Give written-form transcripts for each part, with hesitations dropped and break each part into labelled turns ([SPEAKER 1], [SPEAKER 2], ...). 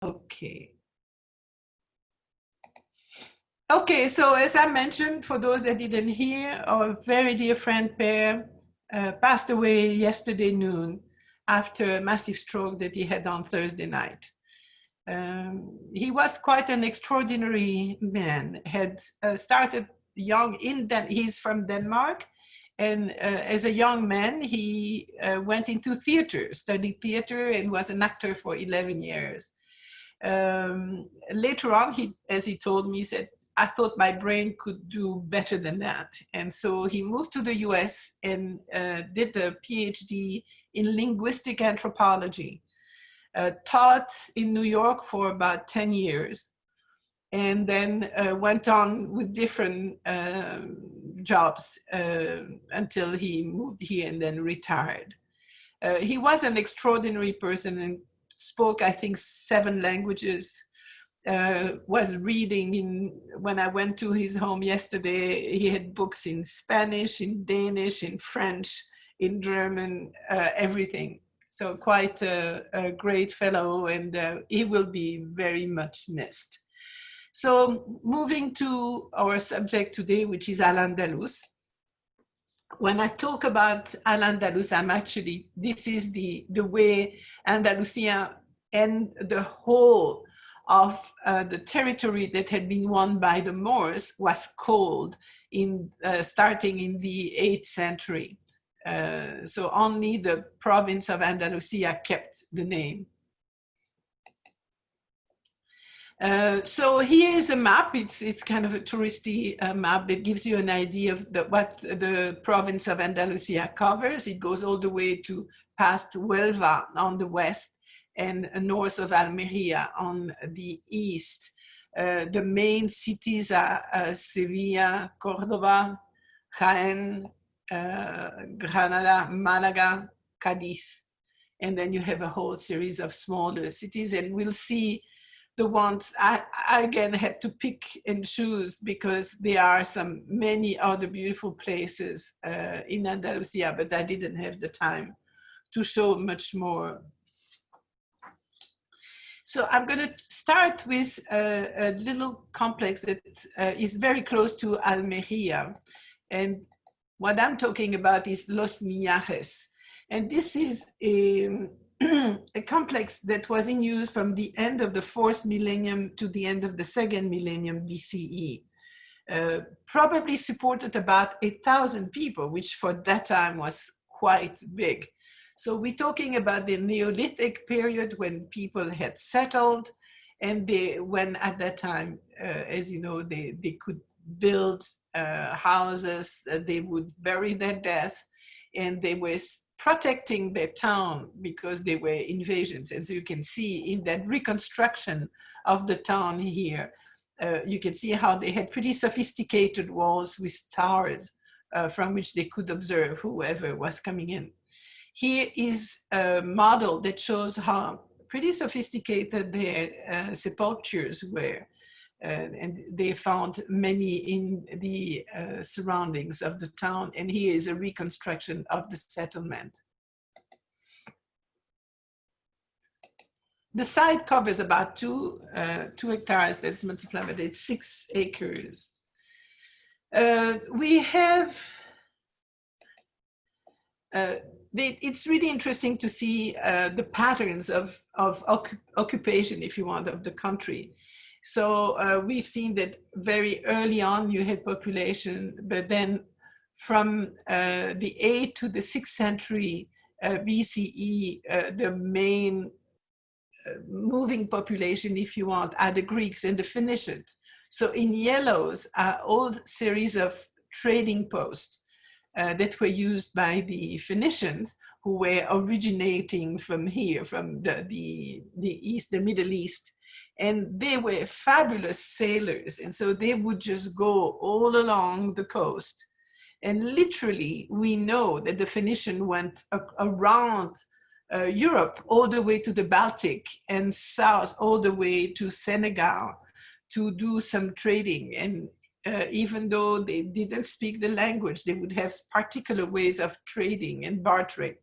[SPEAKER 1] Okay. Okay, so as I mentioned, for those that didn't hear, our very dear friend Per passed away yesterday noon after a massive stroke that he had on Thursday night. He was quite an extraordinary man, had started young he's from Denmark, and as a young man, he went into theater, studied theater, and was an actor for 11 years. Later on, as he told me, he said, I thought my brain could do better than that. And so he moved to the US and did a PhD in linguistic anthropology, taught in New York for about 10 years, and then went on with different jobs until he moved here and then retired. He was an extraordinary person and spoke, I think, 7 languages. Was reading when I went to his home yesterday, he had books in Spanish, in Danish, in French, in German, everything. So quite a great fellow, and he will be very much missed. So moving to our subject today, which is Al-Andalus. When I talk about Al-Andalus, this is the way Andalusia and the whole of the territory that had been won by the Moors was called starting in the 8th century. So only the province of Andalusia kept the name. So here is a map. It's kind of a touristy map that gives you an idea of what the province of Andalusia covers. It goes all the way to past Huelva on the west and north of Almeria on the east. The main cities are Sevilla, Córdoba, Jaén, Granada, Málaga, Cadiz. And then you have a whole series of smaller cities, and we'll see the ones I again had to pick and choose because there are many other beautiful places in Andalusia, but I didn't have the time to show much more. So I'm going to start with a little complex that is very close to Almeria. And what I'm talking about is Los Millares. And this is a complex that was in use from the end of the 4th millennium to the end of the 2nd millennium BCE. Probably supported about 8,000 people, which for that time was quite big. So we're talking about the Neolithic period when people had settled, and when at that time, as you know, they could build houses, they would bury their dead, and they were protecting their town because there were invasions. And so you can see in that reconstruction of the town here, you can see how they had pretty sophisticated walls with towers from which they could observe whoever was coming in. Here is a model that shows how pretty sophisticated their sepulchres were. And they found many in the surroundings of the town. And here is a reconstruction of the settlement. The site covers about 2 hectares, that's multiplied, but it's 6 acres. We have it's really interesting to see the patterns of occupation, if you want, of the country. So we've seen that very early on you had population, but then from the 8th to the 6th century BCE, the main moving population, if you want, are the Greeks and the Phoenicians. So in yellows are old series of trading posts that were used by the Phoenicians, who were originating from here, from the East, the Middle East. And they were fabulous sailors. And so they would just go all along the coast. And literally, we know that the Phoenician went around Europe all the way to the Baltic and south all the way to Senegal to do some trading. And even though they didn't speak the language, they would have particular ways of trading and bartering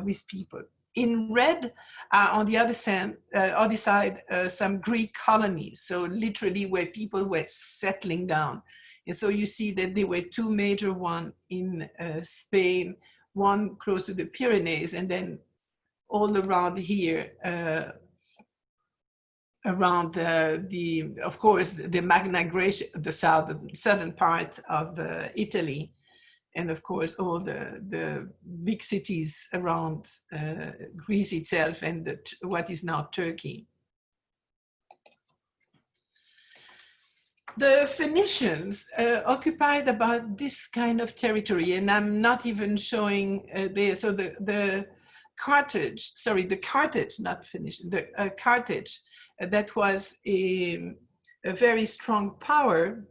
[SPEAKER 1] with people. In red are on the other side, some Greek colonies, so literally where people were settling down. And so you see that there were two major ones in Spain, one close to the Pyrenees, and then all around here, around of course, the Magna Graecia, the southern part of Italy, and of course, all the big cities around Greece itself and what is now Turkey. The Phoenicians occupied about this kind of territory, and I'm not even showing so the Carthage, not Phoenician, the Carthage, that was a very strong power,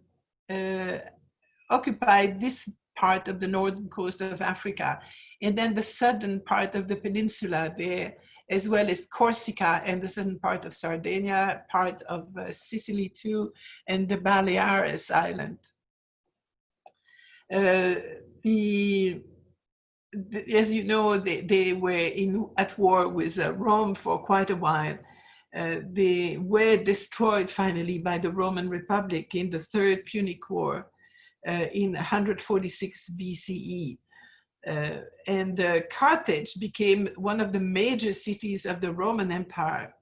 [SPEAKER 1] occupied this part of the northern coast of Africa, and then the southern part of the peninsula there, as well as Corsica and the southern part of Sardinia, part of Sicily too, and the Baleares Island. As you know, they were at war with Rome for quite a while. They were destroyed finally by the Roman Republic in the Third Punic War in 146 BCE. And Carthage became one of the major cities of the Roman Empire.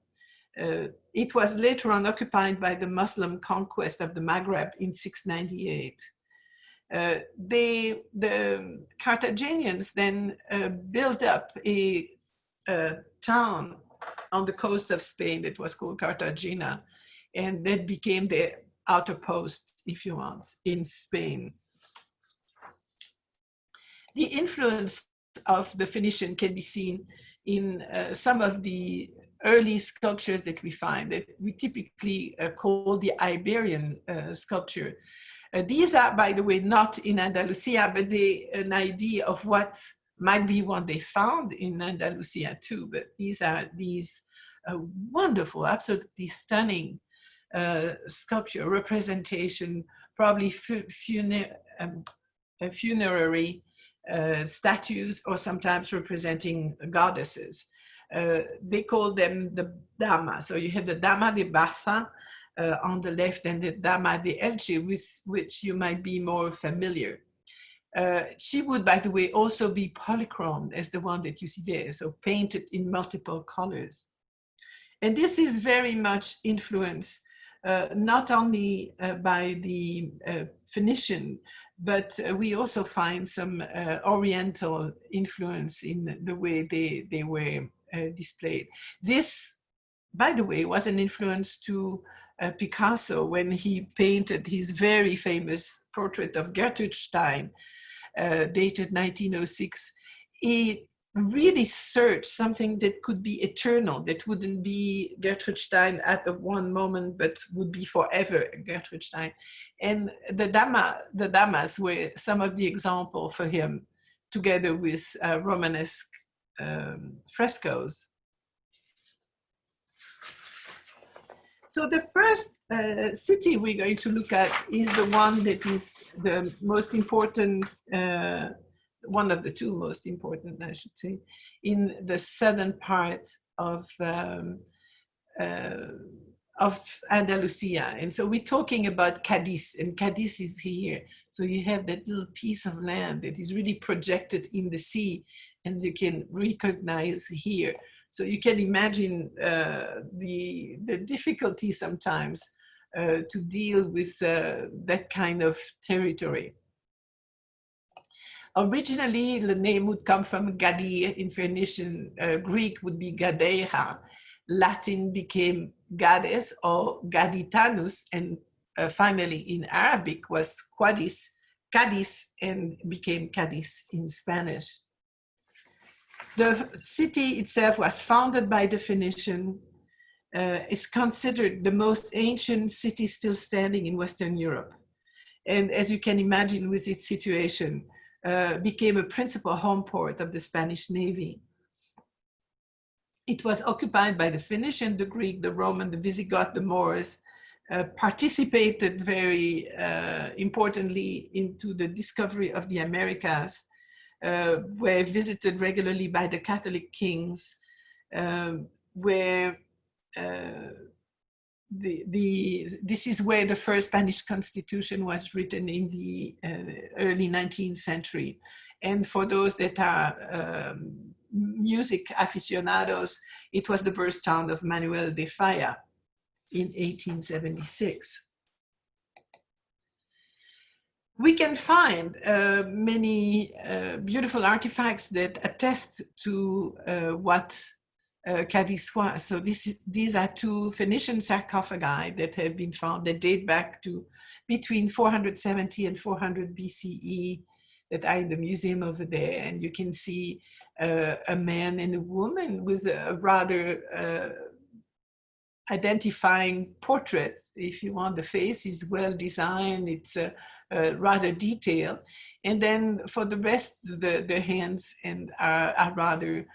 [SPEAKER 1] It was later on occupied by the Muslim conquest of the Maghreb in 698. The Carthaginians then built up a town on the coast of Spain that was called Cartagena, and that became their outer post, if you want, in Spain. The influence of the Phoenician can be seen in some of the early sculptures that we find, that we typically call the Iberian sculpture. These are, by the way, not in Andalusia, but an idea of what might be what they found in Andalusia too. But these are wonderful, absolutely stunning sculpture representation, probably funerary statues, or sometimes representing goddesses. They call them the Dama. So you have the Dama de Baza on the left, and the Dama de Elche, with which you might be more familiar. She would, by the way, also be polychromed as the one that you see there, so painted in multiple colors. And this is very much influenced not only by the Phoenician, but we also find some Oriental influence in the way they were displayed. This, by the way, was an influence to Picasso when he painted his very famous portrait of Gertrude Stein, dated 1906. He really searched something that could be eternal, that wouldn't be Gertrude Stein at one moment, but would be forever Gertrude Stein. And the Damas were some of the examples for him, together with Romanesque frescoes. So the first city we're going to look at is the one that is the most important, one of the two most important, I should say, in the southern part of Andalusia. And so we're talking about Cadiz, and Cadiz is here. So you have that little piece of land that is really projected in the sea, and you can recognize here. So you can imagine the difficulty sometimes to deal with that kind of territory. Originally, the name would come from Gadir in Phoenician. Greek would be Gadeira. Latin became Gades or Gaditanus, and finally in Arabic was Cadiz, and became Cadiz in Spanish. The city itself was founded by the Phoenician. It's considered the most ancient city still standing in Western Europe. And as you can imagine, with its situation, became a principal home port of the Spanish Navy. It was occupied by the Phoenician, the Greek, the Roman, the Visigoth, the Moors, participated very importantly into the discovery of the Americas, were visited regularly by the Catholic kings, where this is where the first Spanish constitution was written in the early 19th century. And for those that are music aficionados, it was the birth town of Manuel de Falla in 1876. We can find many beautiful artifacts that attest to what Cadiz was. So these are two Phoenician sarcophagi that have been found that date back to between 470 and 400 BCE that are in the museum over there. And you can see a man and a woman with a rather identifying portrait. If you want, the face is well designed, it's rather detailed. And then for the rest, the hands are rather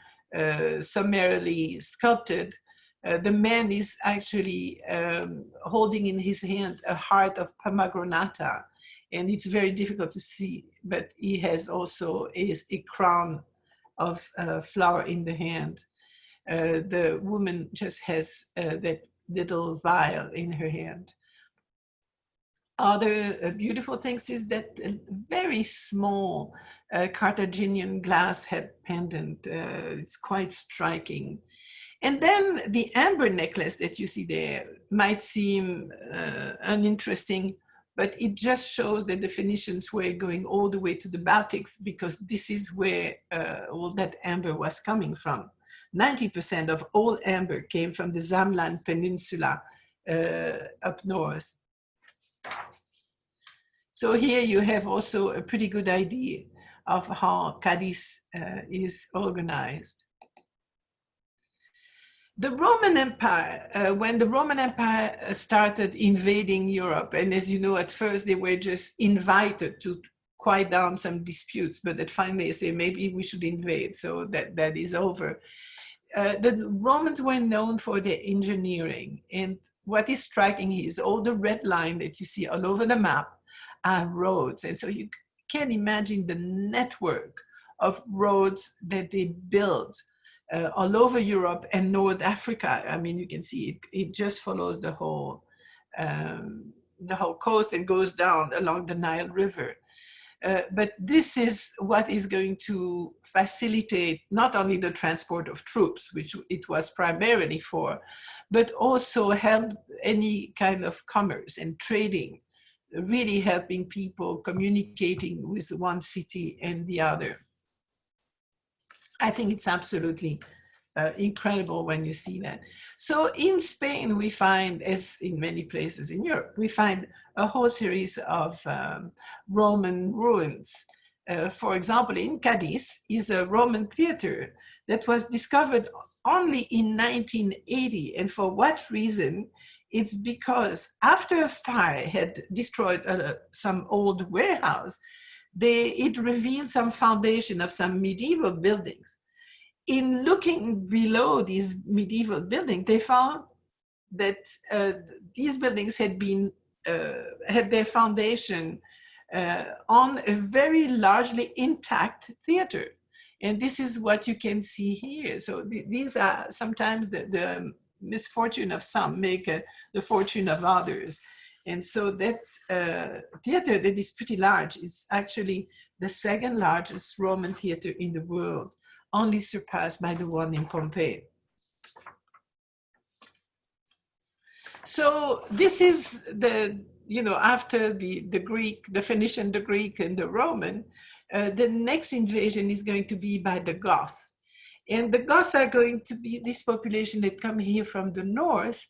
[SPEAKER 1] summarily sculpted. The man is actually holding in his hand a heart of pomegranate, and it's very difficult to see, but he has also a crown of flower in the hand. The woman just has that little vial in her hand. Other beautiful things is that very small Carthaginian glass head pendant. It's quite striking. And then the amber necklace that you see there might seem uninteresting, but it just shows that the Phoenicians were going all the way to the Baltics, because this is where all that amber was coming from. 90% of all amber came from the Zamlan Peninsula up north. So here you have also a pretty good idea of how Cadiz is organized. The Roman Empire, when the Roman Empire started invading Europe, and as you know, at first they were just invited to quiet down some disputes, but that finally they say maybe we should invade, so that is over. The Romans were known for their engineering, and what is striking here is all the red line that you see all over the map are roads. And so you can imagine the network of roads that they built all over Europe and North Africa. I mean, you can see it just follows the whole coast and goes down along the Nile River. But this is what is going to facilitate not only the transport of troops, which it was primarily for, but also help any kind of commerce and trading, really helping people communicating with one city and the other. I think it's absolutely incredible when you see that. So in Spain, we find, as in many places in Europe, we find a whole series of Roman ruins. For example, in Cadiz is a Roman theater that was discovered only in 1980. And for what reason? It's because after a fire had destroyed some old warehouse, it revealed some foundation of some medieval buildings. In looking below these medieval buildings, they found that these buildings had their foundation on a very largely intact theater. And this is what you can see here. So these are sometimes the misfortune of some make the fortune of others. And so that theater that is pretty large is actually the second largest Roman theater in the world, only surpassed by the one in Pompeii. So this is after the Greek, the Phoenician, the Greek, and the Roman, the next invasion is going to be by the Goths. And the Goths are going to be this population that come here from the north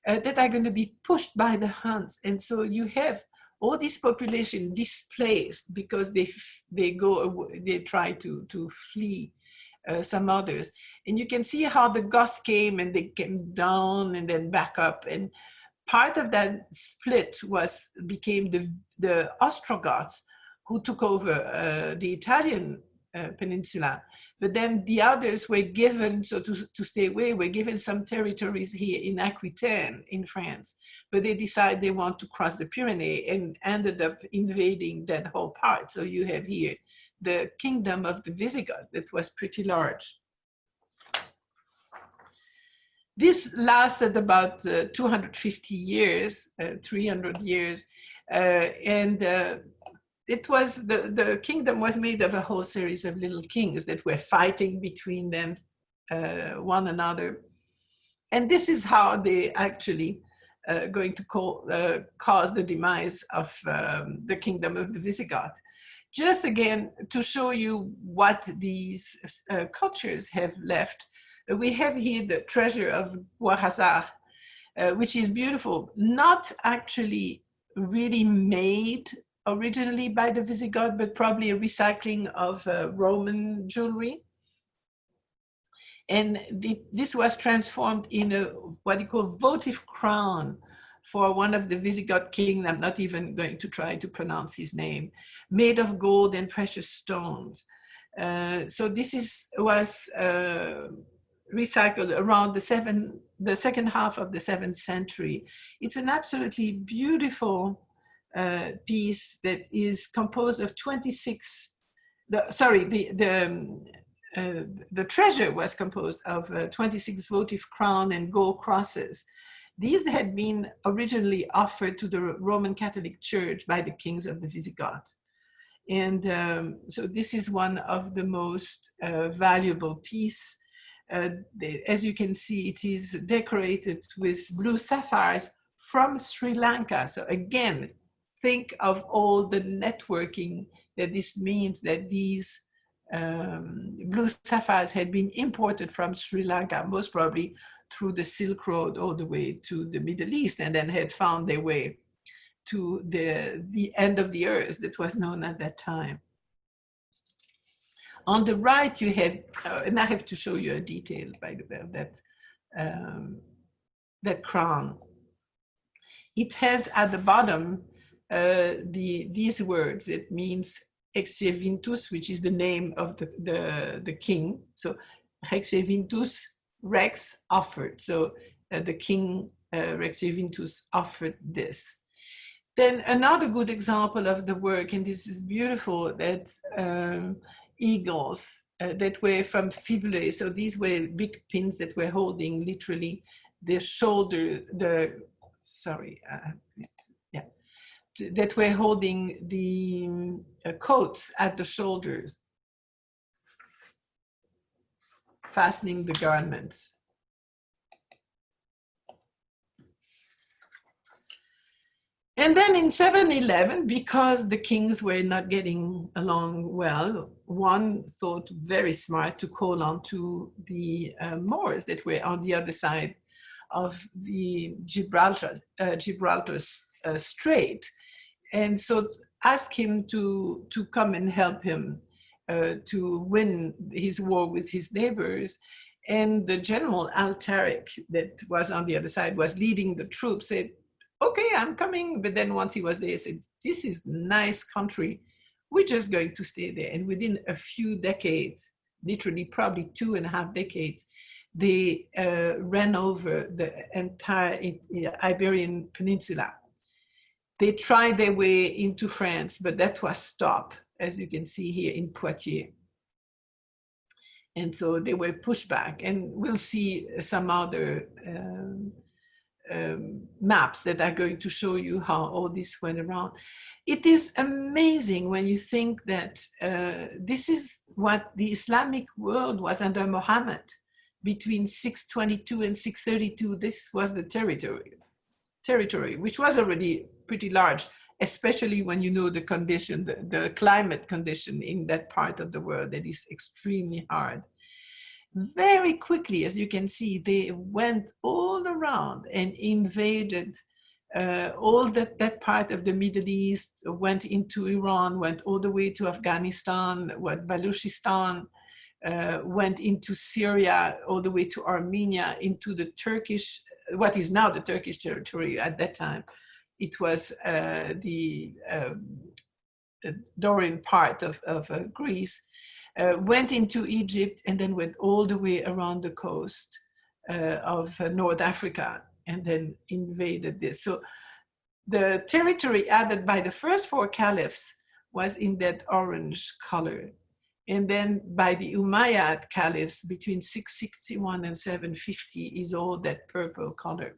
[SPEAKER 1] that are going to be pushed by the Huns. And so you have all this population displaced because they try to flee some others. And you can see how the Goths came and they came down and then back up. And part of that split became the Ostrogoths, who took over the Italian peninsula. But then the others were given, so to stay away, were given some territories here in Aquitaine in France. But they decided they want to cross the Pyrenees and ended up invading that whole part. So you have here the kingdom of the Visigoths that was pretty large. This lasted about 250 years, 300 years, and it was the kingdom was made of a whole series of little kings that were fighting between them, one another, and this is how they actually going to cause the demise of the kingdom of the Visigoth. Just again to show you what these cultures have left. We have here the treasure of Guarrazar, which is beautiful, not actually really made originally by the Visigoth, but probably a recycling of Roman jewelry. And this was transformed in a what you call votive crown for one of the Visigoth king. I'm not even going to try to pronounce his name, made of gold and precious stones. So this was recycled around the second half of the 7th century. It's an absolutely beautiful piece that is composed of 26. The treasure was composed of 26 votive crown and gold crosses. These had been originally offered to the Roman Catholic Church by the kings of the Visigoths. And so this is one of the most valuable pieces. As you can see, it is decorated with blue sapphires from Sri Lanka. So again, think of all the networking that this means, that these blue sapphires had been imported from Sri Lanka, most probably through the Silk Road all the way to the Middle East, and then had found their way to the end of the earth that was known at that time. On the right, you have, and I have to show you a detail, by the way, of that crown. It has at the bottom these words. It means Rex Vintus, which is the name of the king. So Rex Vintus, Rex offered. So the king Rex Vintus offered this. Then another good example of the work, and this is beautiful, that eagles that were from fibulae. So these were big pins that were holding literally the shoulder, that were holding the coats at the shoulders, fastening the garments. And then in 711, because the kings were not getting along well, one thought very smart to call on to the Moors that were on the other side of the Gibraltar Strait. And so ask him to come and help him to win his war with his neighbors. And the general Al-Tariq that was on the other side, was leading the troops, said, okay, I'm coming. But then once he was there, he said, this is nice country. We're just going to stay there. And within a few decades, literally probably 2.5 decades, they ran over the entire Iberian Peninsula. They tried their way into France, but that was stopped, as you can see here in Poitiers. And so they were pushed back. And we'll see some other maps that are going to show you how all this went around. It is amazing when you think that this is what the Islamic world was under Muhammad. Between 622 and 632, this was the territory, which was already pretty large, especially when you know the condition, the climate condition in that part of the world that is extremely hard. Very quickly, as you can see, they went all around and invaded all that part of the Middle East, went into Iran, went all the way to Afghanistan, Baluchistan, went into Syria, all the way to Armenia, into the Turkish, what is now the Turkish territory. At that time, it was the Dorian part of Greece. Went into Egypt, and then went all the way around the coast of North Africa, and then invaded this. So the territory added by the first 4 caliphs was in that orange color. And then by the Umayyad caliphs between 661 and 750 is all that purple color.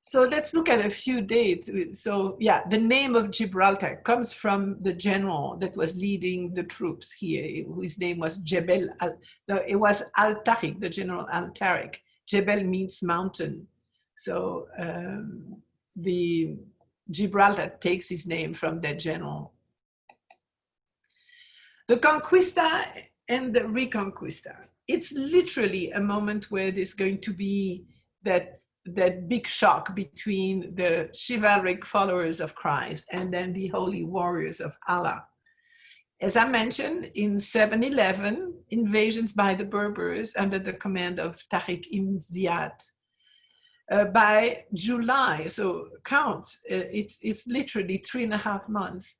[SPEAKER 1] So let's look at a few dates. So yeah, the name of Gibraltar comes from the general that was leading the troops here, whose name was Jebel al, no, it was Al-Tariq, the general Al-Tariq. Jebel means mountain. So the Gibraltar takes his name from that general. The Conquista and the Reconquista. It's literally a moment where there's going to be that big shock between the chivalric followers of Christ and then the holy warriors of Allah. As I mentioned, in 711, invasions by the Berbers under the command of Tariq ibn Ziyad. By July, so count, it's literally 3.5 months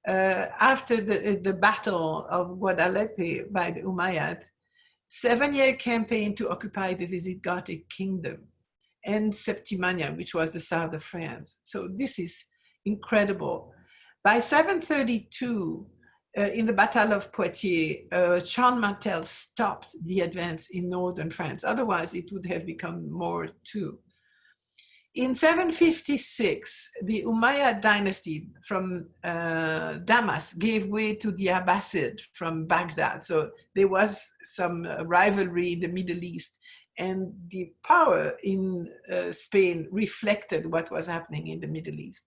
[SPEAKER 1] after the Battle of Guadalete by the Umayyad, 7-year campaign to occupy the Visigothic kingdom and Septimania, which was the south of France. So this is incredible. By 732, in the Battle of Poitiers, Charles Martel stopped the advance in northern France. Otherwise, it would have become more too. In 756, the Umayyad dynasty from Damas gave way to the Abbasid from Baghdad. So there was some rivalry in the Middle East, and the power in Spain reflected what was happening in the Middle East.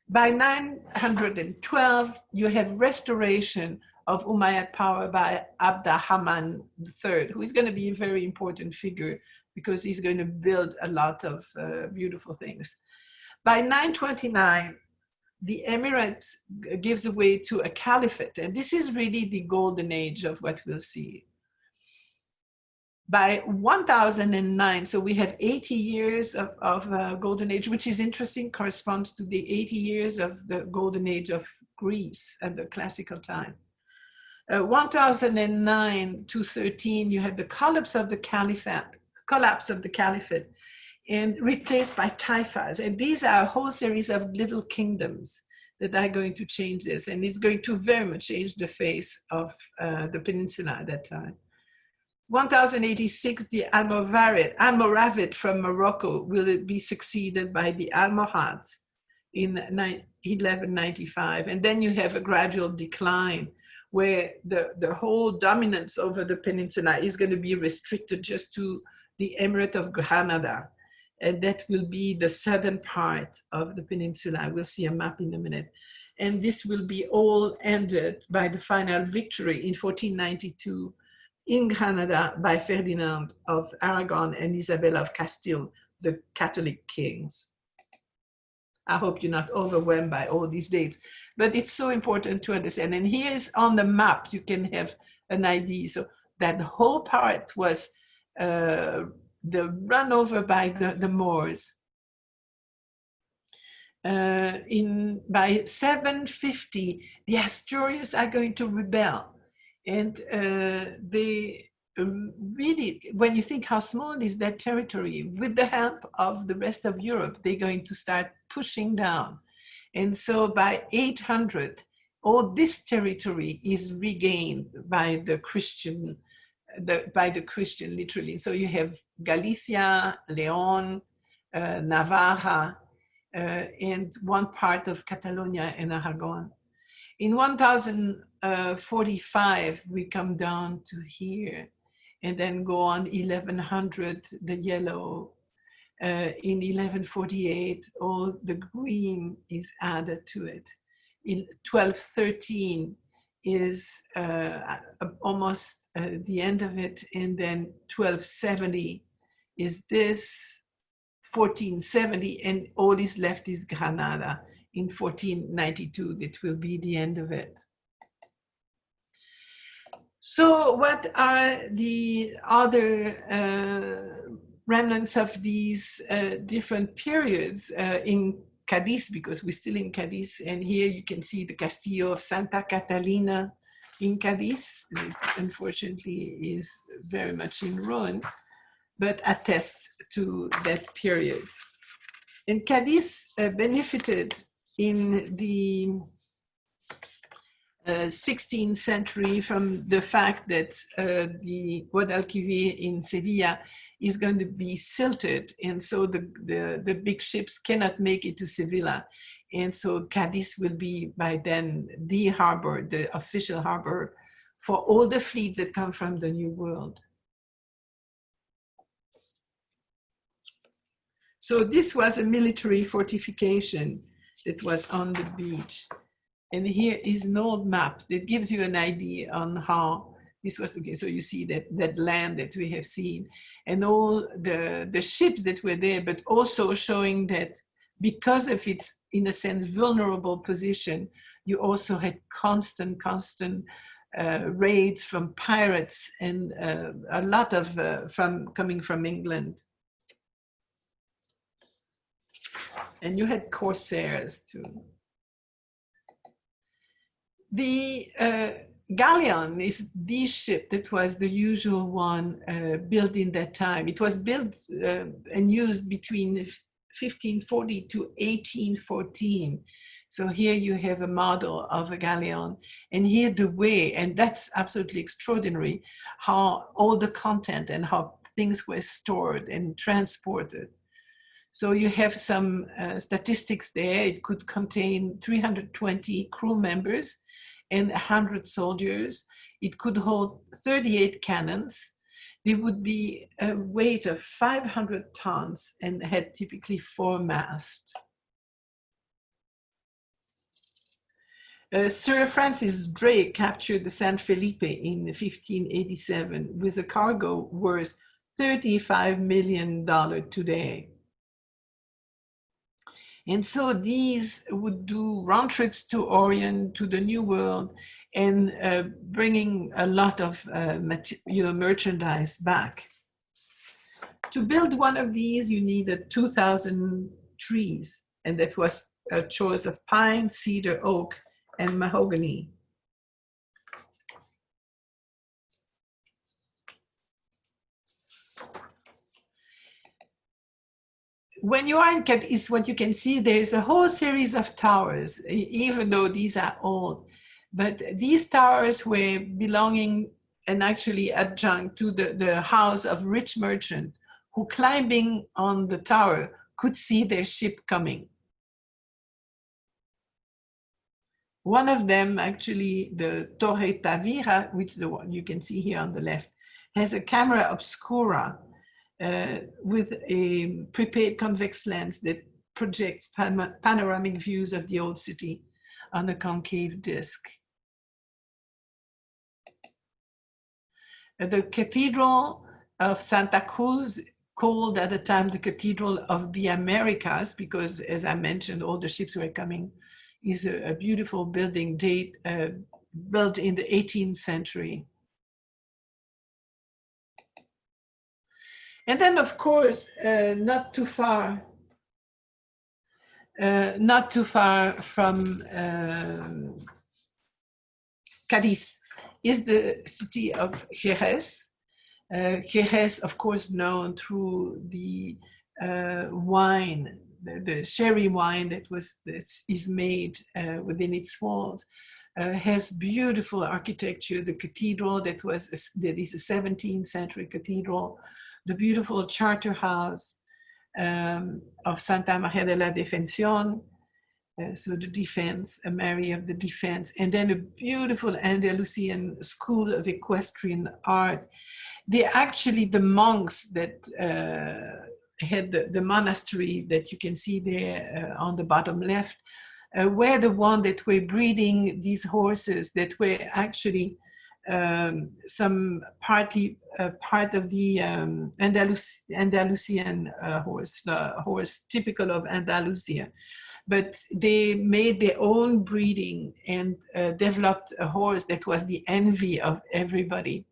[SPEAKER 1] By 912, you have restoration of Umayyad power by Abd al-Rahman III, who is going to be a very important figure because he's going to build a lot of beautiful things. By 929, the emirate gives way to a caliphate, and this is really the golden age of what we'll see. By 1009, so we have 80 years of golden age, which is interesting, corresponds to the 80 years of the golden age of Greece at the classical time. 1009 to 13, you have the collapse of the caliphate and replaced by taifas. And these are a whole series of little kingdoms that are going to change this. And it's going to very much change the face of the peninsula at that time. 1086, the Almoravid from Morocco will be succeeded by the Almohads in 1195. And then you have a gradual decline where the whole dominance over the peninsula is going to be restricted just to the Emirate of Granada. And that will be the southern part of the peninsula. We'll see a map in a minute. And this will be all ended by the final victory in 1492 in Granada by Ferdinand of Aragon and Isabella of Castile, the Catholic kings. I hope you're not overwhelmed by all these dates, but it's so important to understand. And here's on the map, you can have an idea. So that whole part was the run over by the Moors. By 750, the Asturians are going to rebel. And they really, when you think how small is that territory, with the help of the rest of Europe, they're going to start pushing down. And so by 800, all this territory is regained by the Christian, literally. So you have Galicia, Leon, Navarra, and one part of Catalonia and Aragon. In 1045, we come down to here and then go on 1100, the yellow. In 1148, all the green is added to it. In 1213 is almost the end of it. And then 1270 is this, 1470, and all is left is Granada. In 1492, that will be the end of it. So what are the other remnants of these different periods in Cadiz, because we're still in Cadiz, and here you can see the Castillo of Santa Catalina in Cadiz. It unfortunately is very much in ruin, but attests to that period. And Cadiz benefited in the 16th century, from the fact that the Guadalquivir in Sevilla is going to be silted, and so the big ships cannot make it to Sevilla, and so Cadiz will be by then the harbor, the official harbor for all the fleets that come from the New World. So this was a military fortification that was on the beach. And here is an old map that gives you an idea on how this was the case. So you see that land that we have seen and all the ships that were there, but also showing that because of its, in a sense, vulnerable position, you also had constant raids from pirates and a lot of coming from England. And you had corsairs too. The galleon is the ship that was the usual one built in that time. It was built and used between 1540 to 1814. So here you have a model of a galleon, and here the way, and that's absolutely extraordinary, how all the content and how things were stored and transported. So you have some statistics there. It could contain 320 crew members and 100 soldiers. It could hold 38 cannons. There would be a weight of 500 tons and had typically 4 masts. Sir Francis Drake captured the San Felipe in 1587 with a cargo worth $35 million today. And so these would do round trips to Orient, to the New World, and bringing a lot of merchandise back. To build one of these, you needed 2,000 trees, and that was a choice of pine, cedar, oak, and mahogany. When you are in Cadiz, what you can see, there's a whole series of towers, even though these are old. But these towers were belonging and actually adjunct to the house of rich merchant who, climbing on the tower, could see their ship coming. One of them, actually, the Torre Tavira, which the one you can see here on the left, has a camera obscura with a prepaid convex lens that projects panoramic views of the old city on a concave disc. The Cathedral of Santa Cruz, called at the time the Cathedral of the Americas, because as I mentioned, all the ships were coming, is a beautiful building built in the 18th century. And then, of course, not too far from Cadiz is the city of Jerez. Jerez, of course, known through the wine, the sherry wine that is made within its walls. Has beautiful architecture. The cathedral that is a 17th century cathedral. The beautiful charter house of Santa Maria de la Defensión, so the defense, Mary of the Defense, and then a beautiful Andalusian school of equestrian art. The monks that had the monastery that you can see there on the bottom left, were the one that were breeding these horses that were actually some part of the Andalusian horse, the horse typical of Andalusia. But they made their own breeding and developed a horse that was the envy of everybody.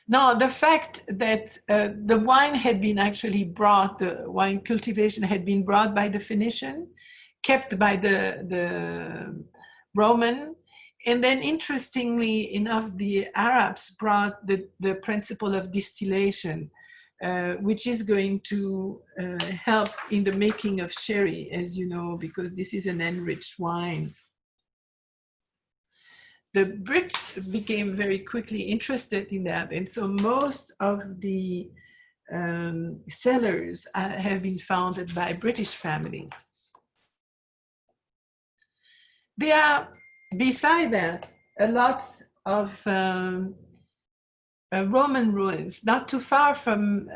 [SPEAKER 1] Now, the fact that the wine had been actually brought, the wine cultivation had been brought by the Phoenician, kept by the Roman, and then interestingly enough, the Arabs brought the principle of distillation which is going to help in the making of sherry, as you know, because this is an enriched wine. The Brits became very quickly interested in that, and so most of the cellars have been founded by British families. There are, beside that, a lot of Roman ruins. Not too far from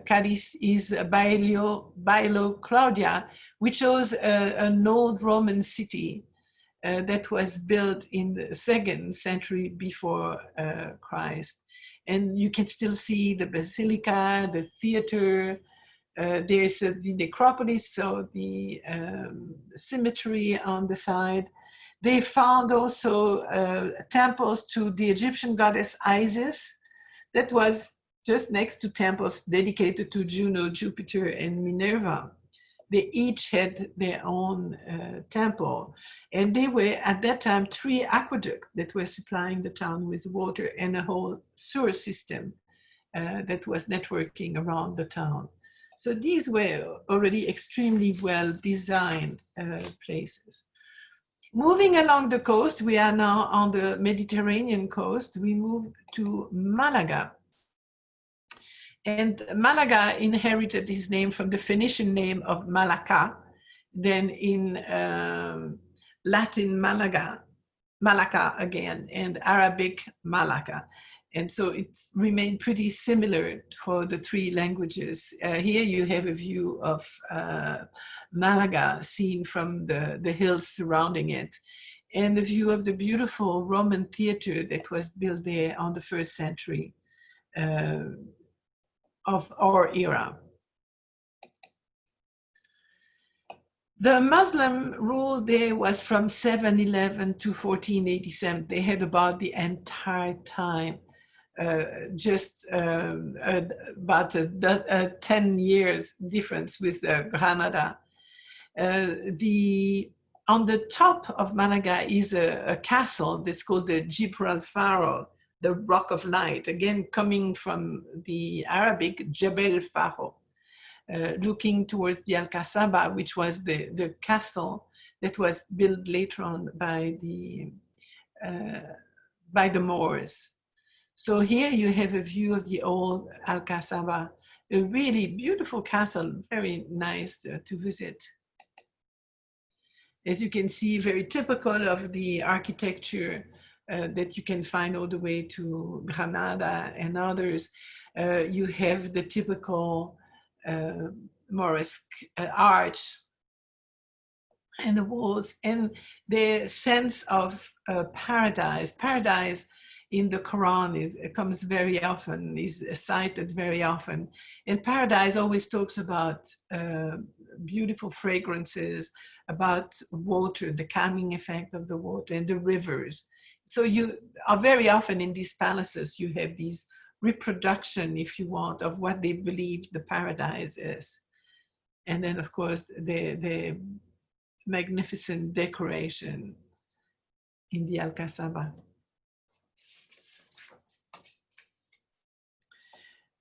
[SPEAKER 1] Cadiz is Bailo Claudia, which shows an old Roman city that was built in the 2nd century before Christ. And you can still see the basilica, the theater, there's the necropolis, so the cemetery on the side. They found also temples to the Egyptian goddess Isis, that was just next to temples dedicated to Juno, Jupiter, and Minerva. They each had their own temple. And they were, at that time, 3 aqueducts that were supplying the town with water and a whole sewer system that was networking around the town. So these were already extremely well-designed places. Moving along the coast, we are now on the Mediterranean coast. We move to Malaga. And Malaga inherited its name from the Phoenician name of Malacca, then in Latin Malaga, Malacca again, and Arabic Malacca. And so it's remained pretty similar for the 3 languages. Here you have a view of Malaga seen from the hills surrounding it, and the view of the beautiful Roman theater that was built there on the 1st century of our era. The Muslim rule there was from 711 to 1487. They had about the entire time, just about a 10 years difference with Granada. On the top of Malaga is a castle that's called the Gibraltar, the Rock of Light, again coming from the Arabic Jebel Faro, looking towards the Alcazaba, which was the castle that was built later on by the Moors. So here you have a view of the old Alcazaba, a really beautiful castle, very nice to visit. As you can see, very typical of the architecture that you can find all the way to Granada and others. You have the typical Moresque arch and the walls, and the sense of paradise. Paradise in the Quran comes very often, is cited very often. And paradise always talks about beautiful fragrances, about water, the calming effect of the water, and the rivers. So you are very often in these palaces, you have these reproduction, if you want, of what they believe the paradise is. And then, of course, the magnificent decoration in the Alcazaba.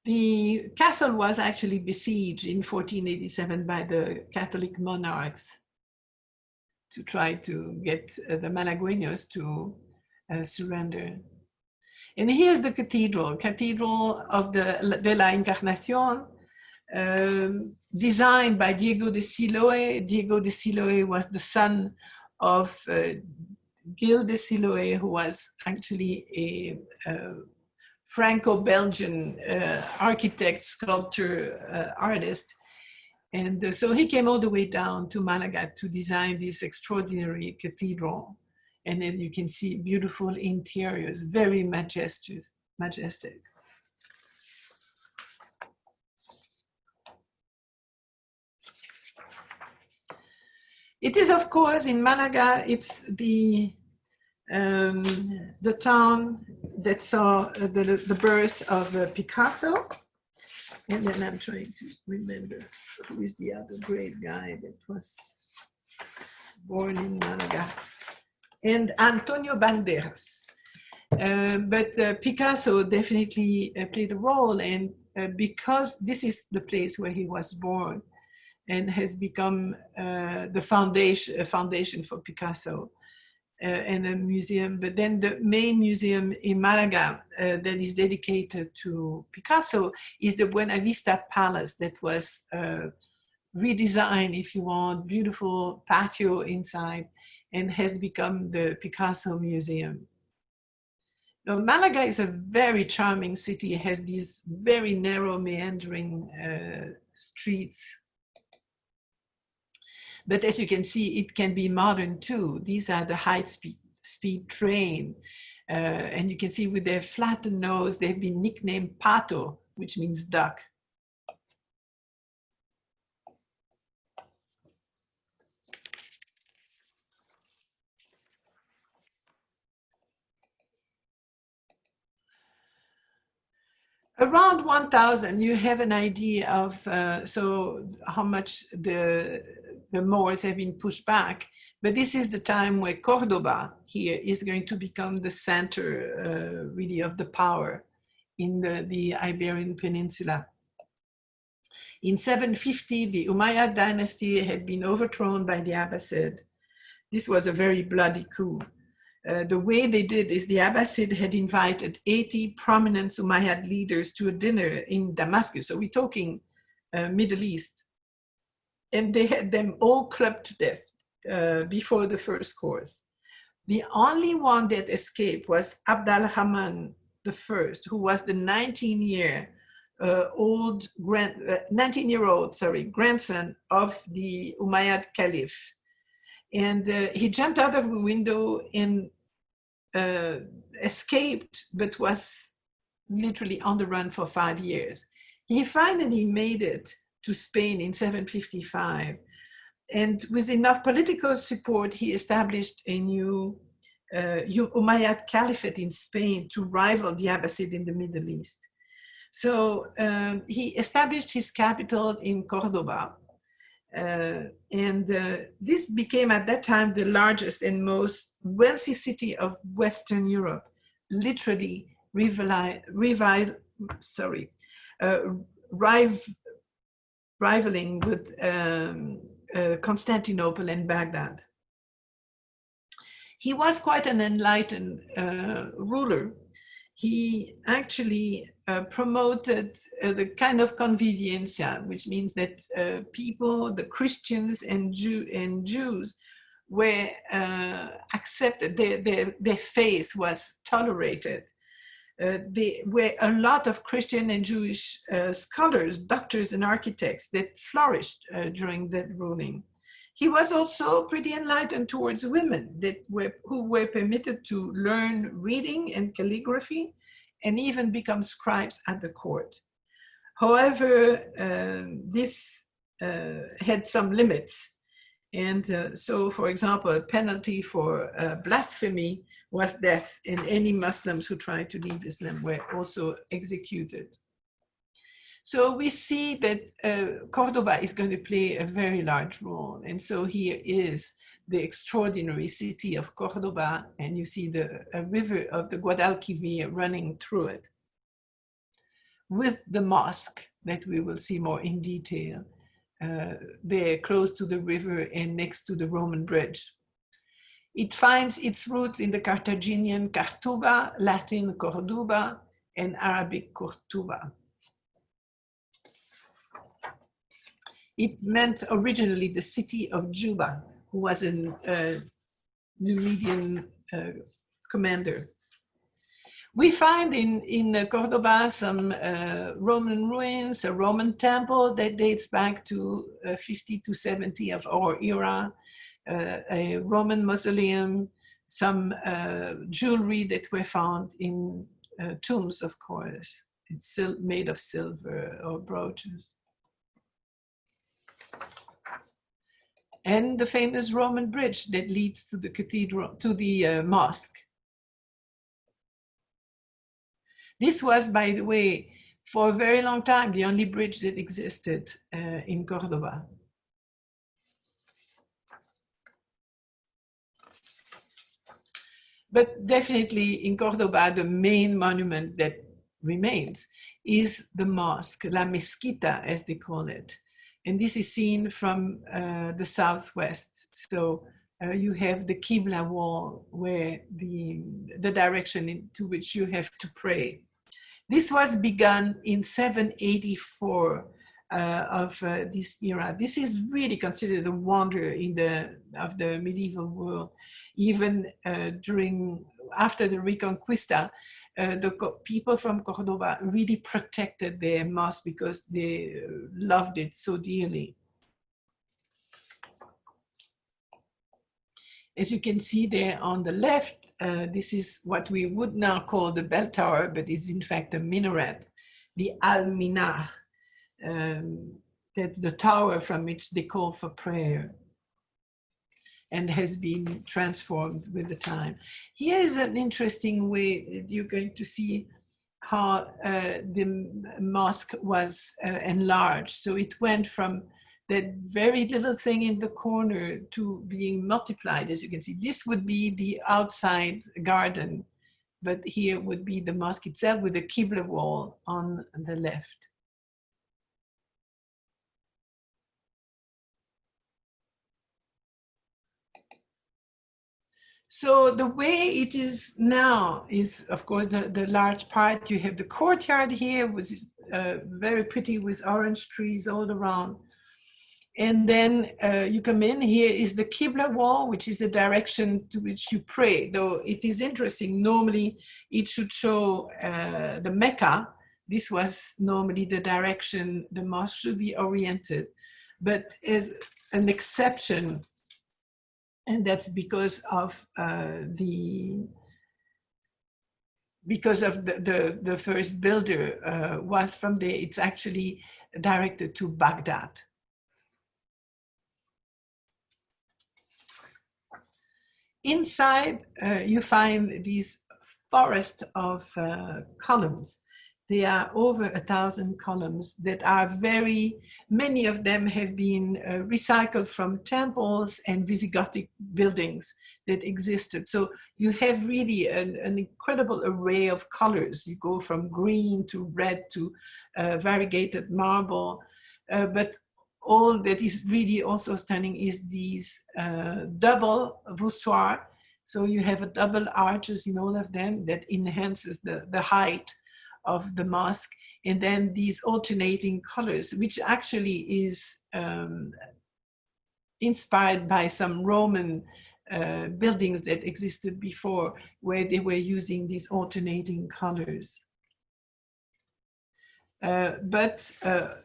[SPEAKER 1] The castle was actually besieged in 1487 by the Catholic monarchs to try to get the Malagueños to surrender. And here's the cathedral of de la Encarnación, designed by Diego de Siloé. Diego de Siloé was the son of Gil de Siloé, who was actually a Franco-Belgian architect, sculptor, artist. And so he came all the way down to Malaga to design this extraordinary cathedral. And then you can see beautiful interiors, very majestic. It is, of course, in Malaga, it's the town that saw the birth of Picasso. And then I'm trying to remember who is the other great guy that was born in Malaga. And Antonio Banderas. But Picasso definitely played a role, and because this is the place where he was born and has become the foundation for Picasso and a museum. But then the main museum in Malaga that is dedicated to Picasso is the Buena Vista Palace that was redesigned, if you want, beautiful patio inside, and has become the Picasso Museum. Now, Malaga is a very charming city. It has these very narrow, meandering streets. But as you can see, it can be modern too. These are the high-speed train. And you can see with their flattened nose, they've been nicknamed Pato, which means duck. Around 1000, you have an idea of so how much the Moors have been pushed back. But this is the time where Cordoba here is going to become the center really of the power in the Iberian Peninsula. In 750, the Umayyad dynasty had been overthrown by the Abbasid. This was a very bloody coup. The way they did is the Abbasid had invited 80 prominent Umayyad leaders to a dinner in Damascus. So we're talking Middle East. And they had them all clubbed to death before the first course. The only one that escaped was Abd al-Rahman I, who was the 19-year-old grandson of the Umayyad Caliph. And he jumped out of the window and escaped, but was literally on the run for 5 years. He finally made it to Spain in 755. And with enough political support, he established a new Umayyad Caliphate in Spain to rival the Abbasid in the Middle East. So he established his capital in Cordoba. This became at that time the largest and most wealthy city of Western Europe, literally rivaling with Constantinople and Baghdad. He was quite an enlightened ruler. He actually promoted the kind of conviviencia, which means that people, the Christians and Jews, were accepted, their faith was tolerated. There were a lot of Christian and Jewish scholars, doctors and architects that flourished during that ruling. He was also pretty enlightened towards women who were permitted to learn reading and calligraphy and even become scribes at the court. However, this had some limits. And so, for example, a penalty for blasphemy was death, and any Muslims who tried to leave Islam were also executed. So we see that Cordoba is going to play a very large role. And so here is the extraordinary city of Cordoba, and you see the river of the Guadalquivir running through it, with the mosque that we will see more in detail. They're close to the river and next to the Roman bridge. It finds its roots in the Carthaginian Cartuba, Latin Corduba, and Arabic Cortuba. It meant originally the city of Juba, who was a Numidian commander. We find in Cordoba some Roman ruins, a Roman temple that dates back to 50 to 70 of our era, a Roman mausoleum, some jewelry that were found in tombs, of course. It's still made of silver or brooches. And the famous Roman bridge that leads to the cathedral, to the mosque. This was, by the way, for a very long time, the only bridge that existed in Cordoba. But definitely in Cordoba, the main monument that remains, is the mosque, La Mezquita, as they call it. And this is seen from the southwest. So you have the Qibla wall, where the direction into which you have to pray. This was begun in 784 of this era. This is really considered a wonder of the medieval world. Even after the Reconquista, the people from Cordoba really protected their mosque because they loved it so dearly. As you can see there on the left, this is what we would now call the bell tower, but is in fact a minaret, the Al-Minar. That's the tower from which they call for prayer, and has been transformed with the time. Here is an interesting way you're going to see how the mosque was enlarged. So it went from that very little thing in the corner to being multiplied, as you can see. This would be the outside garden, but here would be the mosque itself with the Qibla wall on the left. So the way it is now is, of course, the large part. You have the courtyard here, which is very pretty with orange trees all around. And then you come in, here is the Qibla wall, which is the direction to which you pray. Though it is interesting, normally it should show the Mecca. This was normally the direction the mosque should be oriented. But as an exception, and that's because of the first builder was from there. It's actually directed to Baghdad. Inside, you find these forest of columns. There are over 1,000 columns that are many of them have been recycled from temples and Visigothic buildings that existed. So you have really an incredible array of colors. You go from green to red to variegated marble, but all that is really also stunning is these double voussoirs. So you have a double arches in all of them that enhances the height of the mosque, and then these alternating colors, which actually is inspired by some Roman buildings that existed before, where they were using these alternating colors. But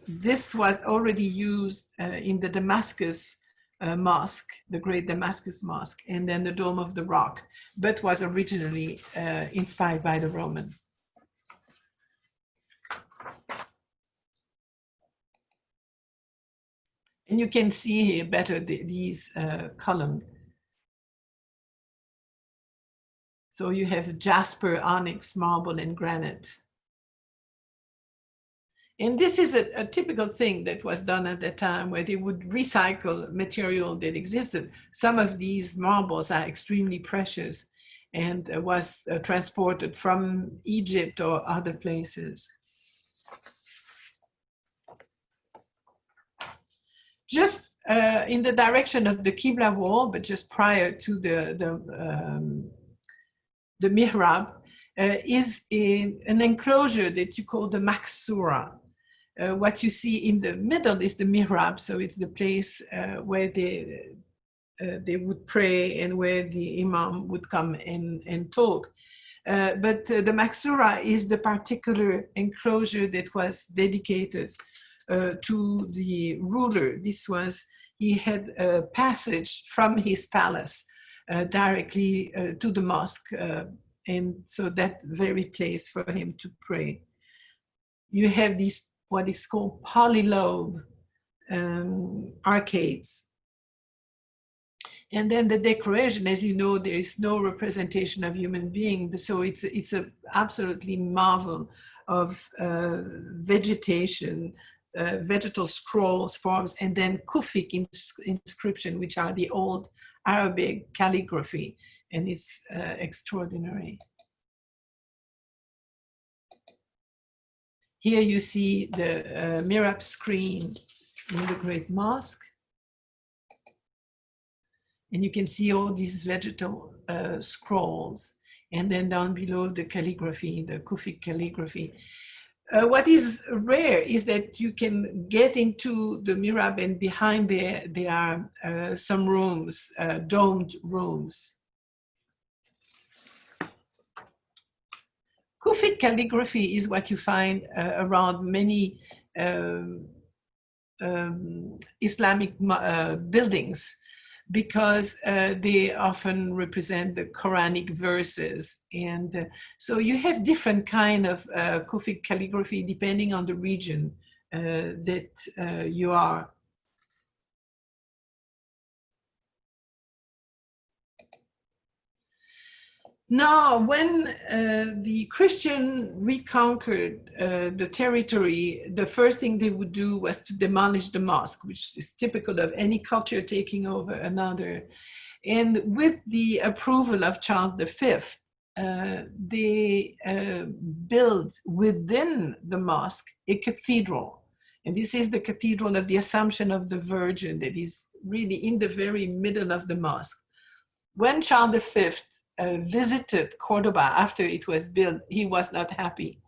[SPEAKER 1] this was already used in the Damascus mosque, the Great Damascus Mosque, and then the Dome of the Rock, but was originally inspired by the Roman. And you can see here better these columns. So you have jasper, onyx, marble, and granite. And this is a typical thing that was done at that time, where they would recycle material that existed. Some of these marbles are extremely precious and was transported from Egypt or other places. Just in the direction of the Qibla wall, but just prior to the mihrab, is an enclosure that you call the maksura. What you see in the middle is the mihrab, so it's the place where they would pray and where the imam would come and talk. But the maksura is the particular enclosure that was dedicated to the ruler. He had a passage from his palace directly to the mosque, and so that very place for him to pray. You have these, what is called polylobe arcades. And then the decoration, as you know, there is no representation of human being, so it's a absolutely marvel of vegetation, vegetal scrolls, forms, and then Kufic inscription, which are the old Arabic calligraphy, and it's extraordinary. Here you see the mihrab screen in the Great Mosque. And you can see all these vegetal scrolls. And then down below the calligraphy, the Kufic calligraphy. What is rare is that you can get into the mihrab, and behind there are some rooms, domed rooms. Kufic calligraphy is what you find around many Islamic buildings, because they often represent the Quranic verses. And so you have different kind of Kufic calligraphy depending on the region that you are. Now, when the Christian reconquered the territory, the first thing they would do was to demolish the mosque, which is typical of any culture taking over another. And with the approval of Charles V, they built within the mosque a cathedral. And this is the Cathedral of the Assumption of the Virgin that is really in the very middle of the mosque. When Charles V visited Cordoba after it was built, he was not happy.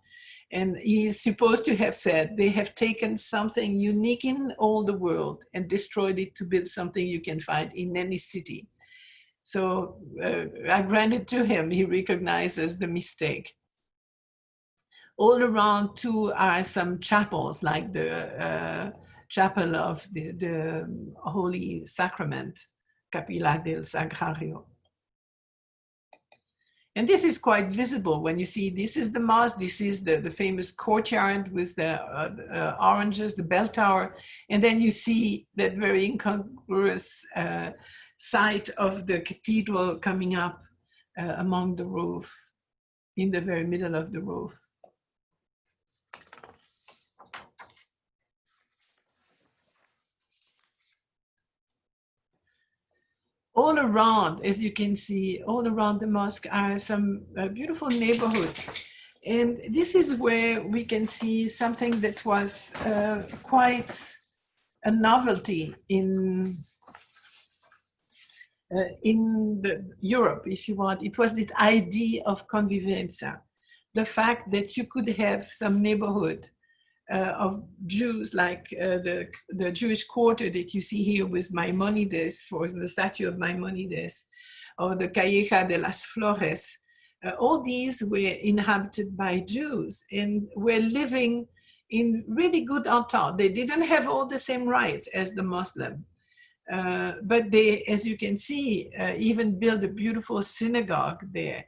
[SPEAKER 1] And he is supposed to have said, they have taken something unique in all the world and destroyed it to build something you can find in any city. So I grant it to him, he recognizes the mistake. All around too are some chapels, like the chapel of the Holy Sacrament, Capilla del Sagrario. And this is quite visible when you see, this is the mosque, this is the famous courtyard with the oranges, the bell tower, and then you see that very incongruous site of the cathedral coming up among the roof, in the very middle of the roof. All around, as you can see, all around the mosque are some beautiful neighborhoods. And this is where we can see something that was quite a novelty in Europe, if you want. It was this idea of convivencia, the fact that you could have some neighborhood of Jews, like the Jewish quarter that you see here with Maimonides, for the statue of Maimonides, or the Calleja de las Flores. All these were inhabited by Jews and were living in really good entente. They didn't have all the same rights as the Muslim, but they, as you can see, even built a beautiful synagogue there.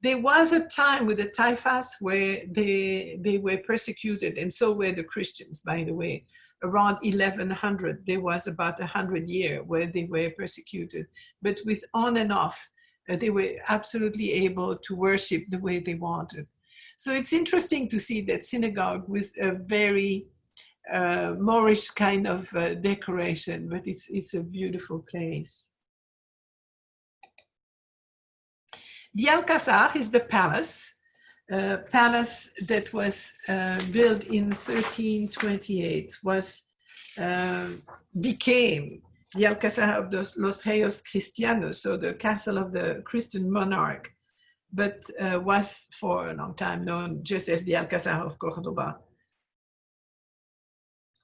[SPEAKER 1] There was a time with the Taifas where they were persecuted, and so were the Christians, by the way. Around 1100, there was about 100 years where they were persecuted. But with on and off, they were absolutely able to worship the way they wanted. So it's interesting to see that synagogue with a very Moorish kind of decoration, but it's a beautiful place. The Alcazar is the palace that was built in 1328, became the Alcazar of Los Reyes Cristianos, so the castle of the Christian monarch, but was for a long time known just as the Alcazar of Cordoba.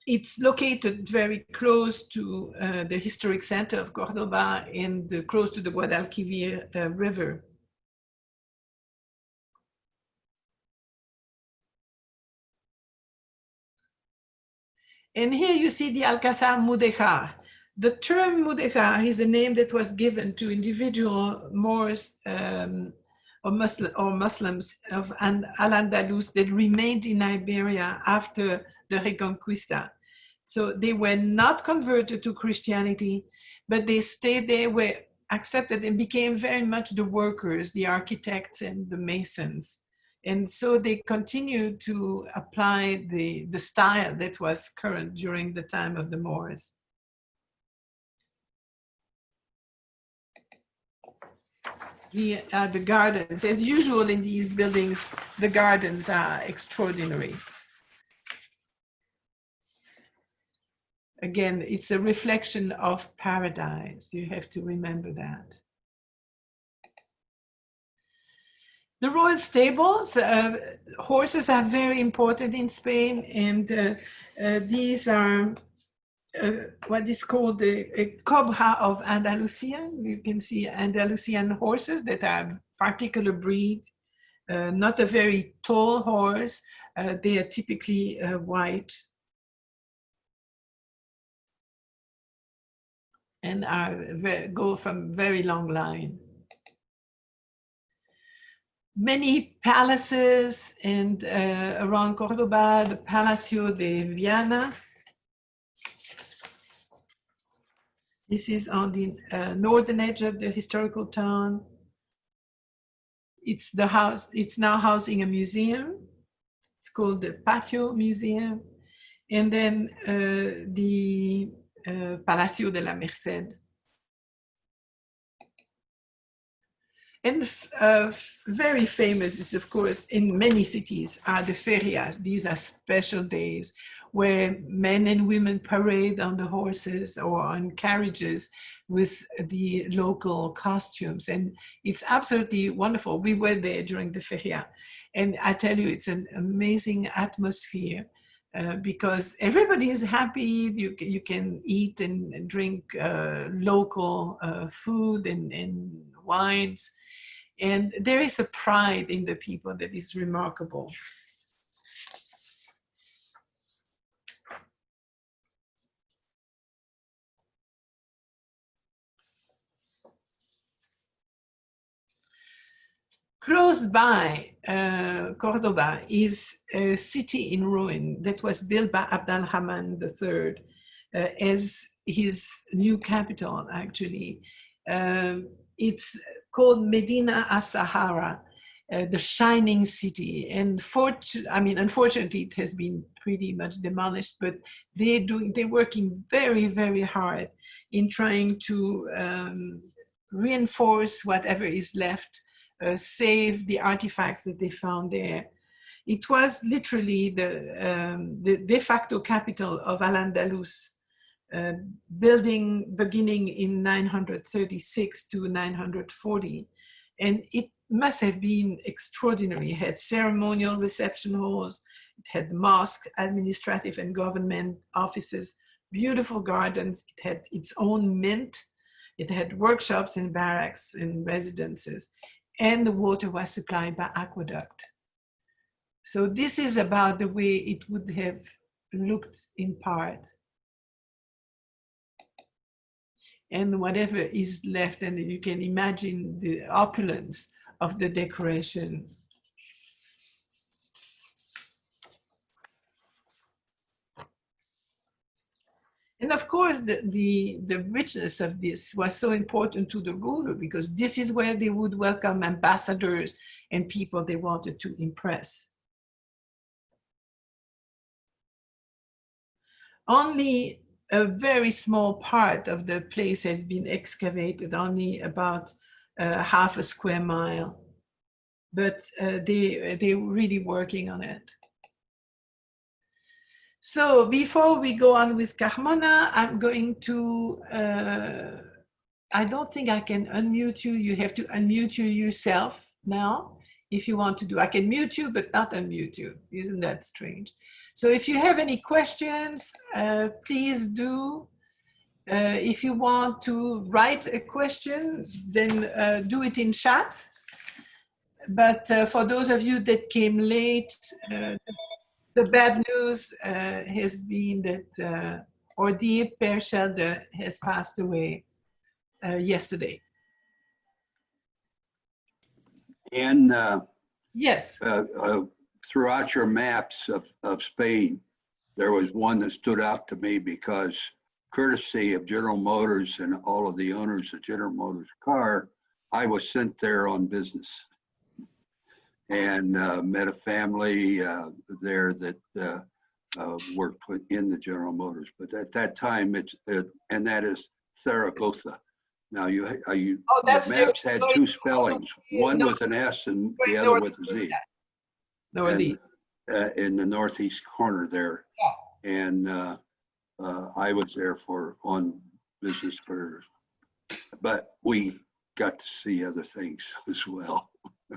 [SPEAKER 1] It's located very close to the historic center of Cordoba and close to the Guadalquivir River. And here you see the Alcazar Mudéjar. The term Mudéjar is a name that was given to individual Moors or Muslims of Al-Andalus that remained in Iberia after the Reconquista. So they were not converted to Christianity, but they stayed there, were accepted, and became very much the workers, the architects and the masons. And so they continued to apply the style that was current during the time of the Moors. The gardens, as usual in these buildings, the gardens are extraordinary. Again, it's a reflection of paradise. You have to remember that. The royal stables, horses are very important in Spain, and these are what is called a cobra of Andalusia. You can see Andalusian horses that are particular breed, not a very tall horse. They are typically white and go from very long line. Many palaces and around Cordoba, the Palacio de Viana. This is on the northern edge of the historical town. It's the house, it's now housing a museum. It's called the Patio Museum. And then the Palacio de la Merced. And very famous is, of course, in many cities are the ferias. These are special days where men and women parade on the horses or on carriages with the local costumes. And it's absolutely wonderful. We were there during the feria. And I tell you, it's an amazing atmosphere because everybody is happy. You can eat and drink local food and wines. And there is a pride in the people that is remarkable. Close by Cordoba is a city in ruin that was built by Abd al-Rahman III as his new capital, actually. It's called Medina Azahara, the shining city. And unfortunately, it has been pretty much demolished, but they're working very, very hard in trying to reinforce whatever is left, save the artifacts that they found there. It was literally the de facto capital of Al-Andalus, building beginning in 936 to 940. And it must have been extraordinary. It had ceremonial reception halls, it had mosque, administrative and government offices, beautiful gardens, it had its own mint, it had workshops and barracks and residences, and the water was supplied by aqueduct. So this is about the way it would have looked in part. And whatever is left, and you can imagine the opulence of the decoration. And of course, the richness of this was so important to the ruler because this is where they would welcome ambassadors and people they wanted to impress. Only a very small part of the place has been excavated, only about half a square mile, but they're really working on it. So before we go on with Carmona, I'm going to, I don't think I can unmute you. You have to unmute you yourself now if you want to do. I can mute you, but not unmute you. Isn't that strange? So if you have any questions, please do. If you want to write a question, then do it in chat. But for those of you that came late, the bad news has been that Ordi Perschelde has passed away yesterday.
[SPEAKER 2] And
[SPEAKER 1] yes,
[SPEAKER 2] throughout your maps of Spain, there was one that stood out to me because courtesy of General Motors and all of the owners of General Motors car, I was sent there on business and met a family there that worked in the General Motors. But at that time, and that is Zaragoza. Now the maps had two spellings. One with an S and the other with a Z. And, in the northeast corner there.
[SPEAKER 1] Yeah.
[SPEAKER 2] And I was there on business but we got to see other things as well.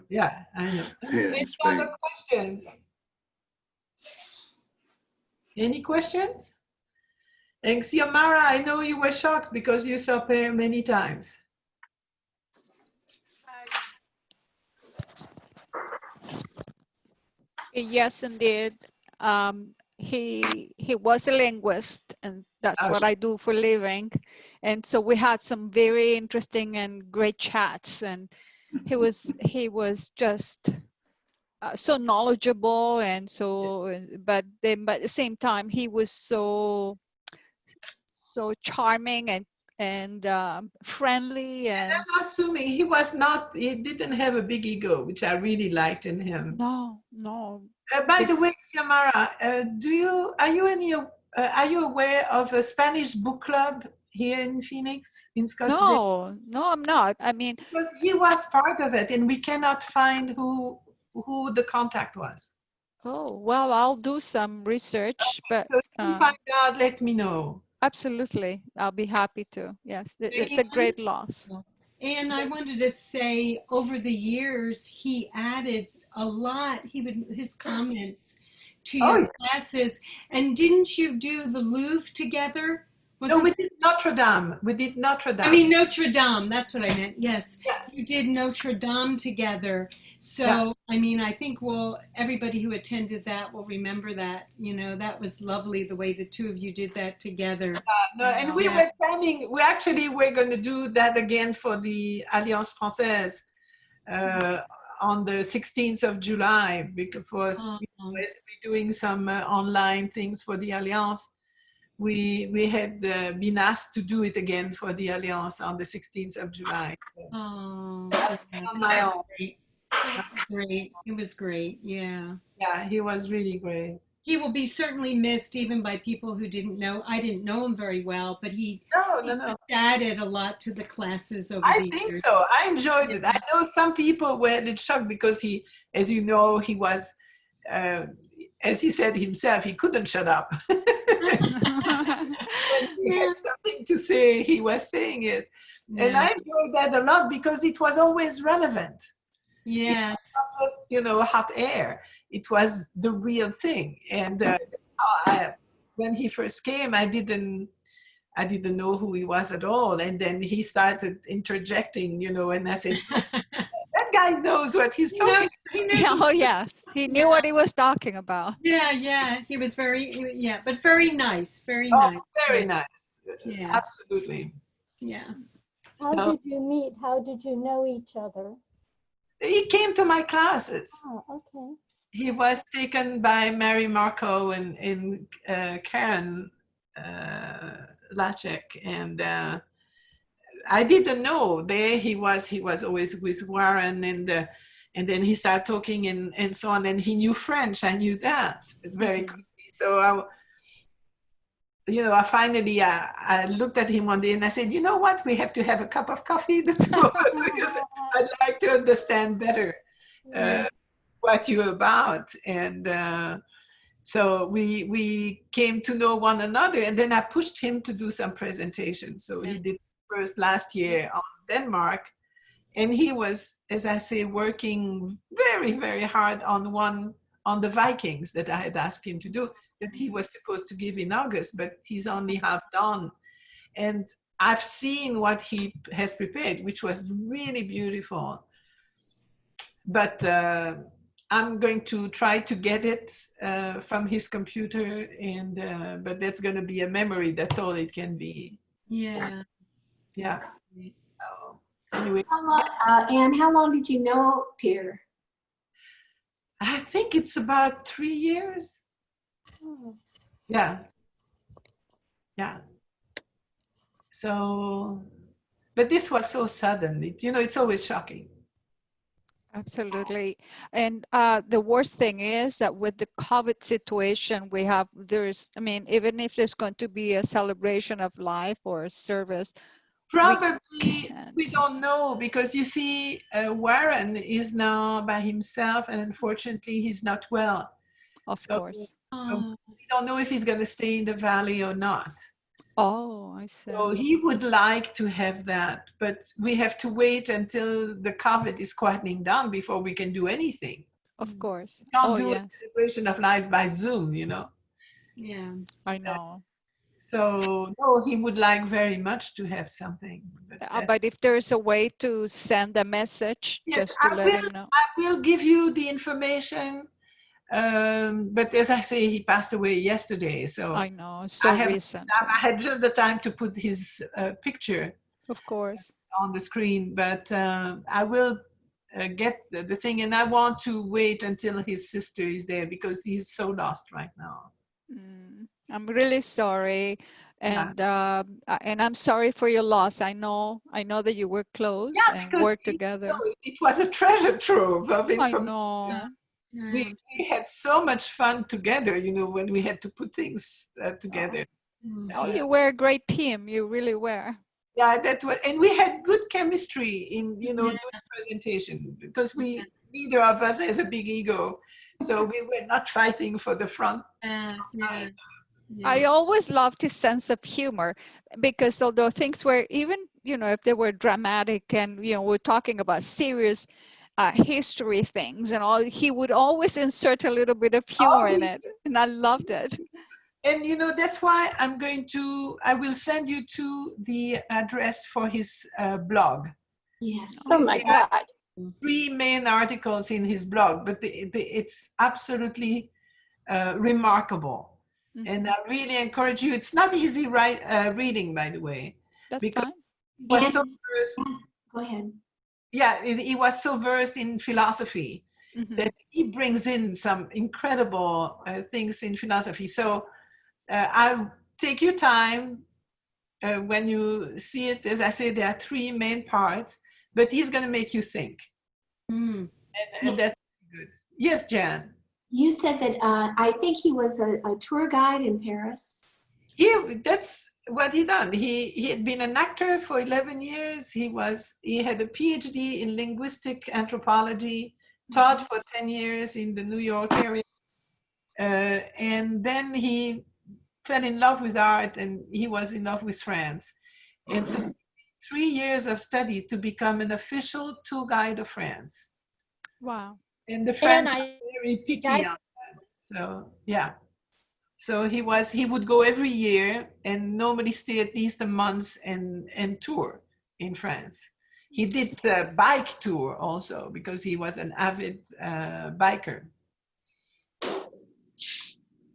[SPEAKER 1] Yeah, I know.
[SPEAKER 2] Yeah,
[SPEAKER 1] Any other questions? Any questions? And Xiomara, I know you were shocked because you saw Per many times.
[SPEAKER 3] Yes, indeed. He was a linguist, and that's what I do for a living. And so we had some very interesting and great chats. And he was just so knowledgeable, and so, but at the same time, he was so charming and friendly. And
[SPEAKER 1] I'm assuming he didn't have a big ego, which I really liked in him.
[SPEAKER 3] No.
[SPEAKER 1] By the way, Xiomara, are you aware of a Spanish book club here in Phoenix, in Scottsdale?
[SPEAKER 3] No, I'm not. I mean,
[SPEAKER 1] because he was part of it, and we cannot find who the contact was.
[SPEAKER 3] Oh, well, I'll do some research, but
[SPEAKER 1] so if you find out, let me know.
[SPEAKER 3] Absolutely, I'll be happy to. Yes, it's a great loss.
[SPEAKER 4] And I wanted to say, over the years, he added a lot. His comments to your classes. And didn't you do the Louvre together?
[SPEAKER 1] No, we did Notre Dame. We did Notre Dame.
[SPEAKER 4] I mean, Notre Dame. That's what I meant. Yes.
[SPEAKER 1] Yeah.
[SPEAKER 4] You did Notre Dame together. So,
[SPEAKER 1] yeah.
[SPEAKER 4] I mean, I think everybody who attended that will remember that. You know, that was lovely the way the two of you did that together.
[SPEAKER 1] And we were planning, we're going to do that again for the Alliance Française on the 16th of July, because we're doing some online things for the Alliance. We had been asked to do it again for the Alliance on the 16th of July.
[SPEAKER 4] On
[SPEAKER 1] my own.
[SPEAKER 4] Great. It was great. Yeah.
[SPEAKER 1] Yeah, he was really great.
[SPEAKER 4] He will be certainly missed even by people who didn't know. I didn't know him very well, but he added a lot to the classes over the years.
[SPEAKER 1] I think so. I enjoyed it. I know some people were a little shocked because he, as you know, he was, as he said himself, he couldn't shut up. When he had something to say, he was saying it. Yeah. And I enjoyed that a lot because it was always relevant.
[SPEAKER 4] Yes.
[SPEAKER 1] It was not just, hot air. It was the real thing. And when he first came, I didn't know who he was at all. And then he started interjecting, and I said, that guy knows what he's talking
[SPEAKER 3] about. Oh, yes. He knew what he was talking about.
[SPEAKER 4] Yeah. He was but very nice. Very nice.
[SPEAKER 1] Very nice. Yeah. Absolutely.
[SPEAKER 4] Yeah.
[SPEAKER 5] How did you meet? How did you know each other?
[SPEAKER 1] He came to my classes.
[SPEAKER 5] Oh, okay.
[SPEAKER 1] He was taken by Mary Marco and Karen Lachek, and I didn't know. There he was always with Warren, and then he started talking and so on, and he knew French. I knew that very quickly. So I finally I looked at him one day and I said, you know what? We have to have a cup of coffee, the two of us, because I'd like to understand better what you're about. And so we came to know one another, and then I pushed him to do some presentations. So he did first last year on Denmark, and he was, as I say, working very, very hard on the Vikings that I had asked him to do, that he was supposed to give in August, but he's only half done. And I've seen what he has prepared, which was really beautiful. But I'm going to try to get it from his computer, but that's going to be a memory. That's all it can be.
[SPEAKER 4] Yeah.
[SPEAKER 1] Yeah. So, anyway.
[SPEAKER 6] Anne, how long did you know Pierre?
[SPEAKER 1] I think it's about 3 years. Yeah. So, but this was so sudden. It's always shocking.
[SPEAKER 3] Absolutely. And the worst thing is that with the COVID situation even if there's going to be a celebration of life or a service,
[SPEAKER 1] probably we don't know, because you see, Warren is now by himself, and unfortunately he's not well.
[SPEAKER 3] Of
[SPEAKER 1] So
[SPEAKER 3] course.
[SPEAKER 1] we don't know if he's going to stay in the valley or not.
[SPEAKER 3] Oh, I see.
[SPEAKER 1] So he would like to have that, but we have to wait until the COVID is quietening down before we can do anything.
[SPEAKER 3] Of course.
[SPEAKER 1] We can't
[SPEAKER 3] Oh,
[SPEAKER 1] do a
[SPEAKER 3] yes.
[SPEAKER 1] celebration of life by Zoom, you know.
[SPEAKER 4] Yeah.
[SPEAKER 3] I know.
[SPEAKER 1] So no, he would like very much to have something.
[SPEAKER 3] But if there's a way to send a message,
[SPEAKER 1] yes,
[SPEAKER 3] just to let him know.
[SPEAKER 1] I will give you the information. But as I say, he passed away yesterday. So
[SPEAKER 3] I know, so recent.
[SPEAKER 1] I had just the time to put his picture,
[SPEAKER 3] of course,
[SPEAKER 1] on the screen. But I will get the thing, and I want to wait until his sister is there because he's so lost right now.
[SPEAKER 3] I'm really sorry, and I'm sorry for your loss. I know that you were close and worked together.
[SPEAKER 1] It was a treasure trove of information.
[SPEAKER 3] I know.
[SPEAKER 1] We had so much fun together, you know, when we had to put things together.
[SPEAKER 3] Oh, you were a great team. You really were.
[SPEAKER 1] Yeah, that was, and we had good chemistry in, you know, doing presentation because neither of us has a big ego, so we were not fighting for the front.
[SPEAKER 3] I always loved his sense of humor because although things were even, you know, if they were dramatic and, you know, we're talking about serious history things and all, he would always insert a little bit of humor in it, and I loved it.
[SPEAKER 1] And you know, that's why I will send you to the address for his blog.
[SPEAKER 6] Yes.
[SPEAKER 5] Oh my God.
[SPEAKER 1] 3 main articles in his blog, but it's absolutely remarkable. And I really encourage you. It's not easy reading, by the way.
[SPEAKER 3] That's
[SPEAKER 1] because
[SPEAKER 3] fine.
[SPEAKER 1] he was so versed.
[SPEAKER 6] Go ahead.
[SPEAKER 1] Yeah, he was so versed in philosophy that he brings in some incredible things in philosophy. So I'll take your time when you see it. As I say, there are 3 main parts, but he's going to make you think. And that's good. Yes, Jan.
[SPEAKER 6] You said that I think he was a tour guide in Paris.
[SPEAKER 1] That's what he done. He had been an actor for 11 years. He had a PhD in linguistic anthropology, taught for 10 years in the New York area. And then he fell in love with art, and he was in love with France. And so 3 years of study to become an official tour guide of France.
[SPEAKER 3] Wow.
[SPEAKER 1] And the French are very picky on that. So yeah. So he would go every year and normally stay at least a month and tour in France. He did the bike tour also because he was an avid biker.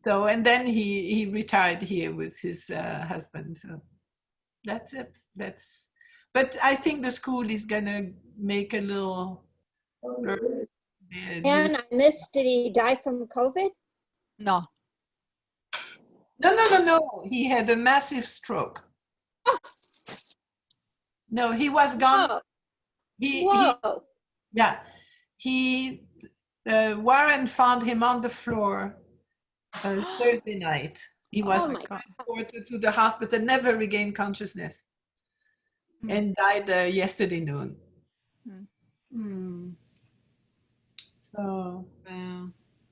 [SPEAKER 1] So, and then he retired here with his husband. So that's it. But I think the school is gonna make a little.
[SPEAKER 5] And I missed, did he die from COVID?
[SPEAKER 3] No.
[SPEAKER 1] No. He had a massive stroke. No, he was gone.
[SPEAKER 5] Whoa.
[SPEAKER 1] Warren found him on the floor Thursday night. He was transported to the hospital, never regained consciousness, and died yesterday noon. So,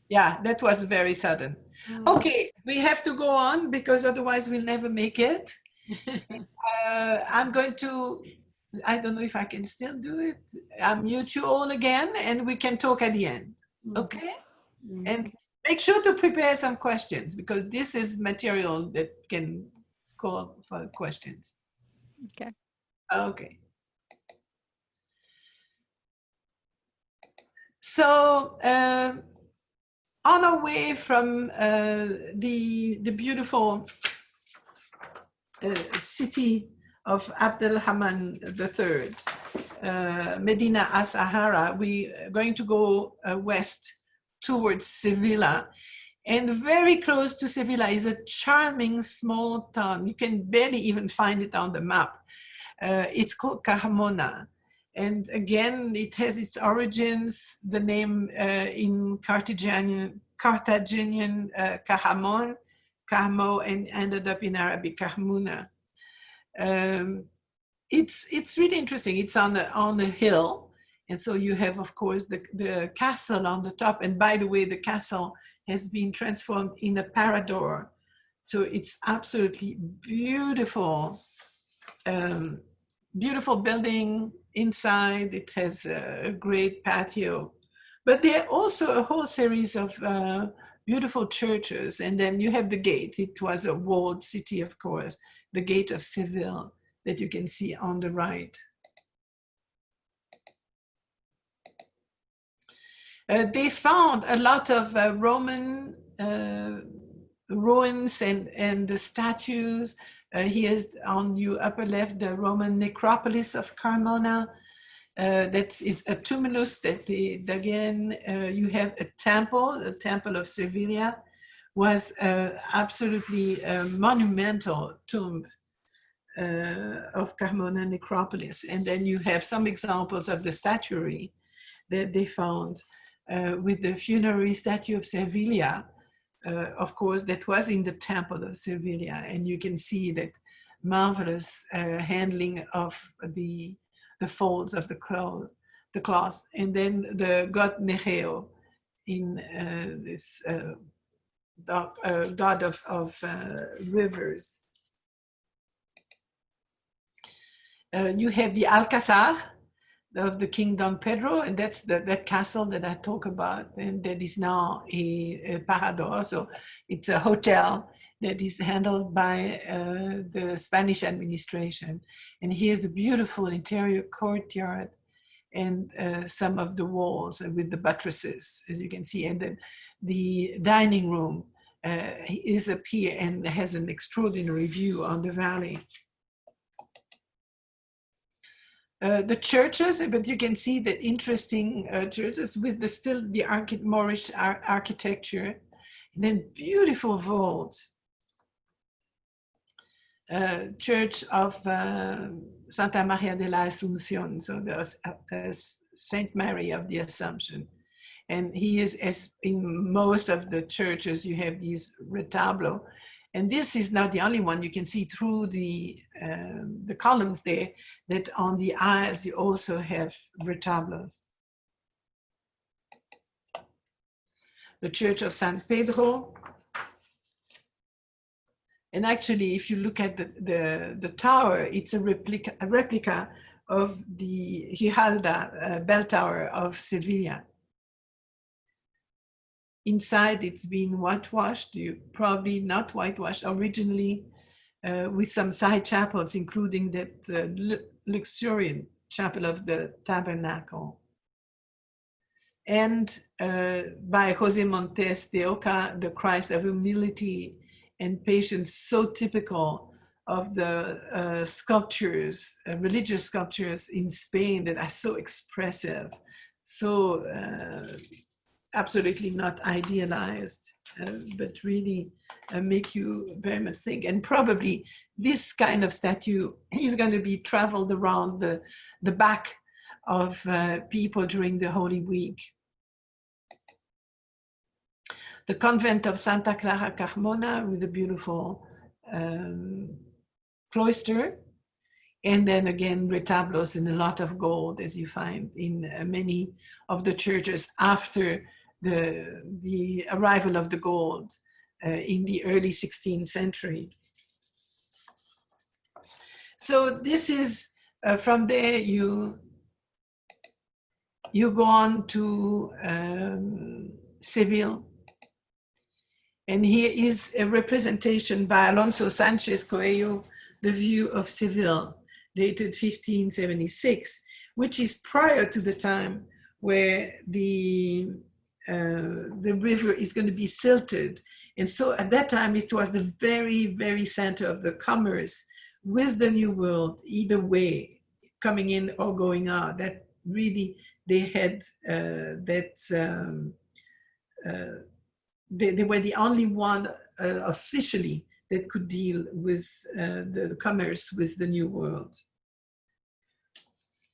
[SPEAKER 1] yeah, that was very sudden. Okay, we have to go on because otherwise we'll never make it. I'm going to, I don't know if I can still do it. I'll mute you all again and we can talk at the end. Okay? And make sure to prepare some questions because this is material that can call for questions.
[SPEAKER 3] Okay.
[SPEAKER 1] Okay. So on our way from the beautiful city of Abdelrahman III, Medina Azahara, we are going to go west towards Sevilla. And very close to Sevilla is a charming small town. You can barely even find it on the map. It's called Carmona. And again, it has its origins, the name in Carthaginian Cahamon, Carmo, and ended up in Arabic Carmuna. It's really interesting. It's on a hill, And so you have, of course, the castle on the top. And by the way, the castle has been transformed in a parador. So it's absolutely beautiful, beautiful building inside. It has a great patio. But there are also a whole series of beautiful churches. And then you have the gate. It was a walled city, of course, the gate of Seville that you can see on the right. They found a lot of Roman ruins and the statues. Here's on your upper left, the Roman necropolis of Carmona. That is a tumulus that they dug in. You have a temple, the Temple of Sevilla, was absolutely a monumental tomb of Carmona necropolis. And then you have some examples of the statuary that they found with the funerary statue of Sevilla, of course, that was in the Temple of Sevilla. And you can see that marvelous handling of the folds of the cloth. And then the god Nereo in this god of rivers. You have the Alcazar of the King Don Pedro, and that's that castle that I talk about, and that is now a parador. So it's a hotel that is handled by the Spanish administration. And here's a beautiful interior courtyard and some of the walls with the buttresses, as you can see. And then the dining room is up here and has an extraordinary view on the valley. The churches, but you can see the interesting churches with the Moorish architecture, and then beautiful vaults. Church of Santa Maria de la Asunción, so there's Saint Mary of the Assumption. And he is, as in most of the churches, you have these retablo. And this is not the only one. You can see through the columns there that on the aisles you also have retablos. The Church of San Pedro. And actually, if you look at the tower, it's a replica of the Giralda bell tower of Sevilla. Inside, it's been whitewashed, probably not whitewashed originally, with some side chapels, including that luxuriant chapel of the Tabernacle. And by Jose Montes de Oca, the Christ of humility and patience, so typical of the sculptures, religious sculptures in Spain that are so expressive, so absolutely not idealized, but really make you very much think. And probably this kind of statue is going to be traveled around the back of people during the Holy Week. The convent of Santa Clara Carmona with a beautiful cloister. And then again, retablos in a lot of gold, as you find in many of the churches after the arrival of the gold in the early 16th century. So this is, from there you go on to Seville. And here is a representation by Alonso Sanchez Coello, the view of Seville, dated 1576, which is prior to the time where the river is going to be silted. And so at that time, it was the very, very center of the commerce with the New World, either way, coming in or going out. That really, they had they were the only one officially that could deal with the commerce with the New World.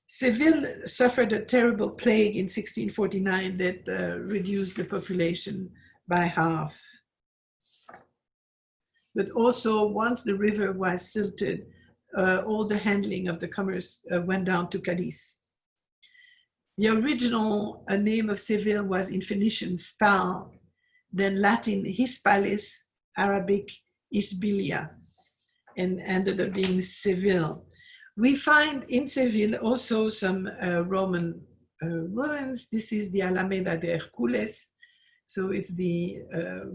[SPEAKER 1] Seville suffered a terrible plague in 1649 that reduced the population by half. But also, once the river was silted, all the handling of the commerce went down to Cadiz. The original name of Seville was in Phoenician Spal, then Latin Hispalis, Arabic Ishbilia, and ended up being Seville. We find in Seville also some Roman ruins. This is the Alameda de Hercules, so it's the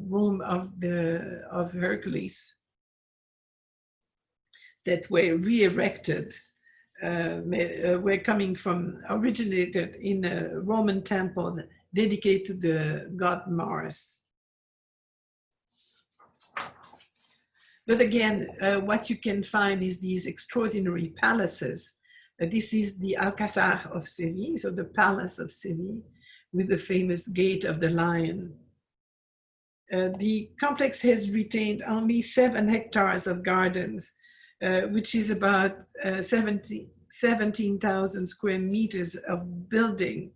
[SPEAKER 1] room of Hercules that were re-erected. Were coming from, originated in a Roman temple dedicated to the god Mars. But again, what you can find is these extraordinary palaces. This is the Alcazar of Seville, so the palace of Seville, with the famous Gate of the Lion. The complex has retained only 7 hectares of gardens, which is about 17,000 square meters of building.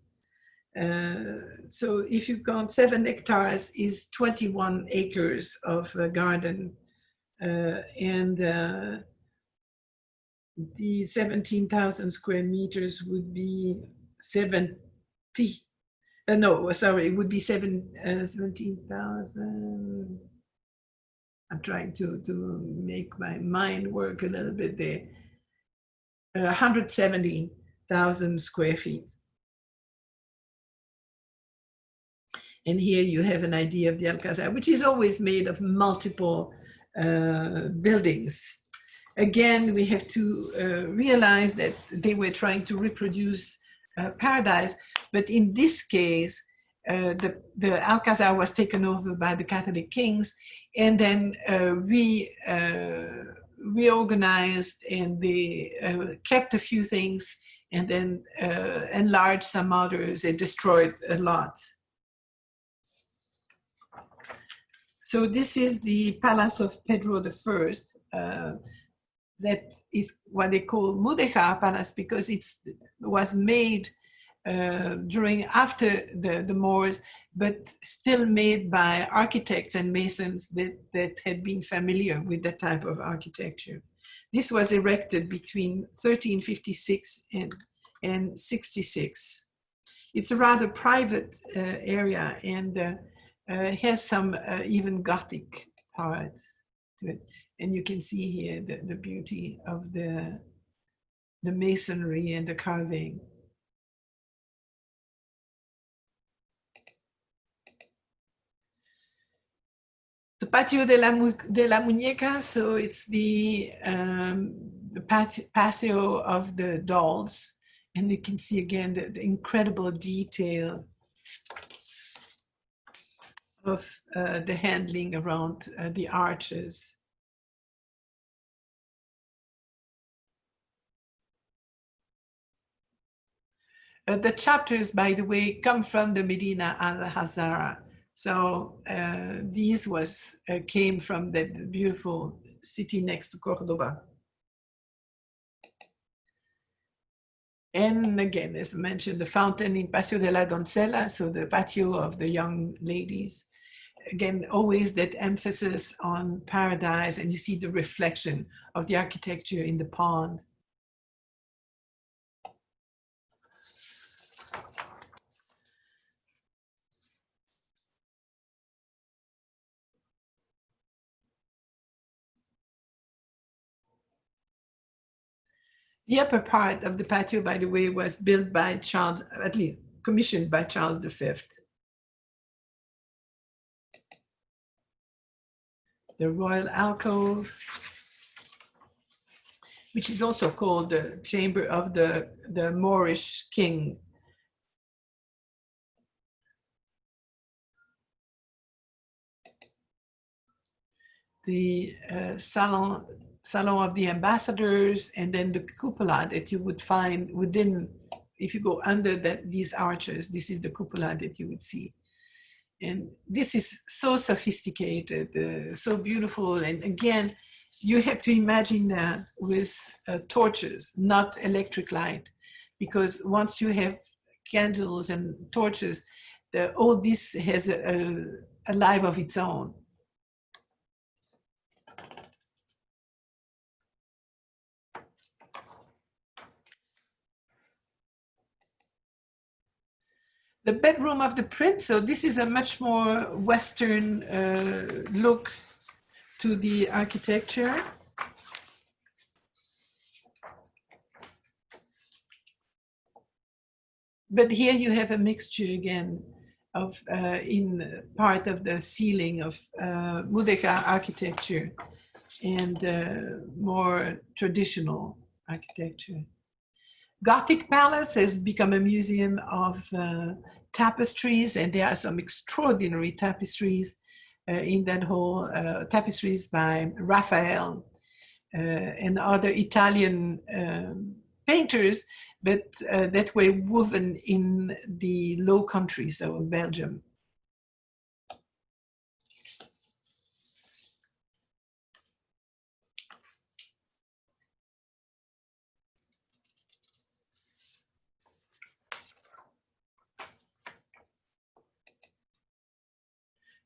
[SPEAKER 1] So if you count 7 hectares is 21 acres of garden, and the 17,000 square meters would be 70. No, sorry, it would be 17,000. I'm trying to make my mind work a little bit there. 170,000 square feet. And here you have an idea of the Alcazar, which is always made of multiple buildings. Again, we have to realize that they were trying to reproduce paradise, but in this case, the Alcazar was taken over by the Catholic kings, and then reorganized, and they kept a few things, and then enlarged some others and destroyed a lot. So this is the Palace of Pedro I. That is what they call Mudéjar Palace, because it was made after the Moors, but still made by architects and masons that had been familiar with that type of architecture. This was erected between 1356 and 66. It's a rather private area, and has some even Gothic parts to it. And you can see here the beauty of the masonry and the carving. The Patio de la Muñeca, so it's the patio of the dolls. And you can see again the incredible detail of the handling around the arches. The chapters, by the way, come from the Medina Azahara. So these came from that beautiful city next to Cordoba. And again, as I mentioned, the fountain in Patio de la Doncella, so the patio of the young ladies. Again, always that emphasis on paradise, and you see the reflection of the architecture in the pond. The upper part of the patio, by the way, was built by Charles, at least commissioned by Charles V. The royal alcove, which is also called the chamber of the Moorish king. The salon of the ambassadors, and then the cupola that you would find within, if you go under these arches, this is the cupola that you would see. And this is so sophisticated, so beautiful. And again, you have to imagine that with torches, not electric light, because once you have candles and torches, all this has a life of its own. The bedroom of the prince. So this is a much more Western look to the architecture. But here you have a mixture again of in part of the ceiling of Mudéjar architecture and more traditional architecture. Gothic Palace has become a museum of tapestries, and there are some extraordinary tapestries in that hall, tapestries by Raphael and other Italian painters, but that were woven in the Low Countries, so in Belgium.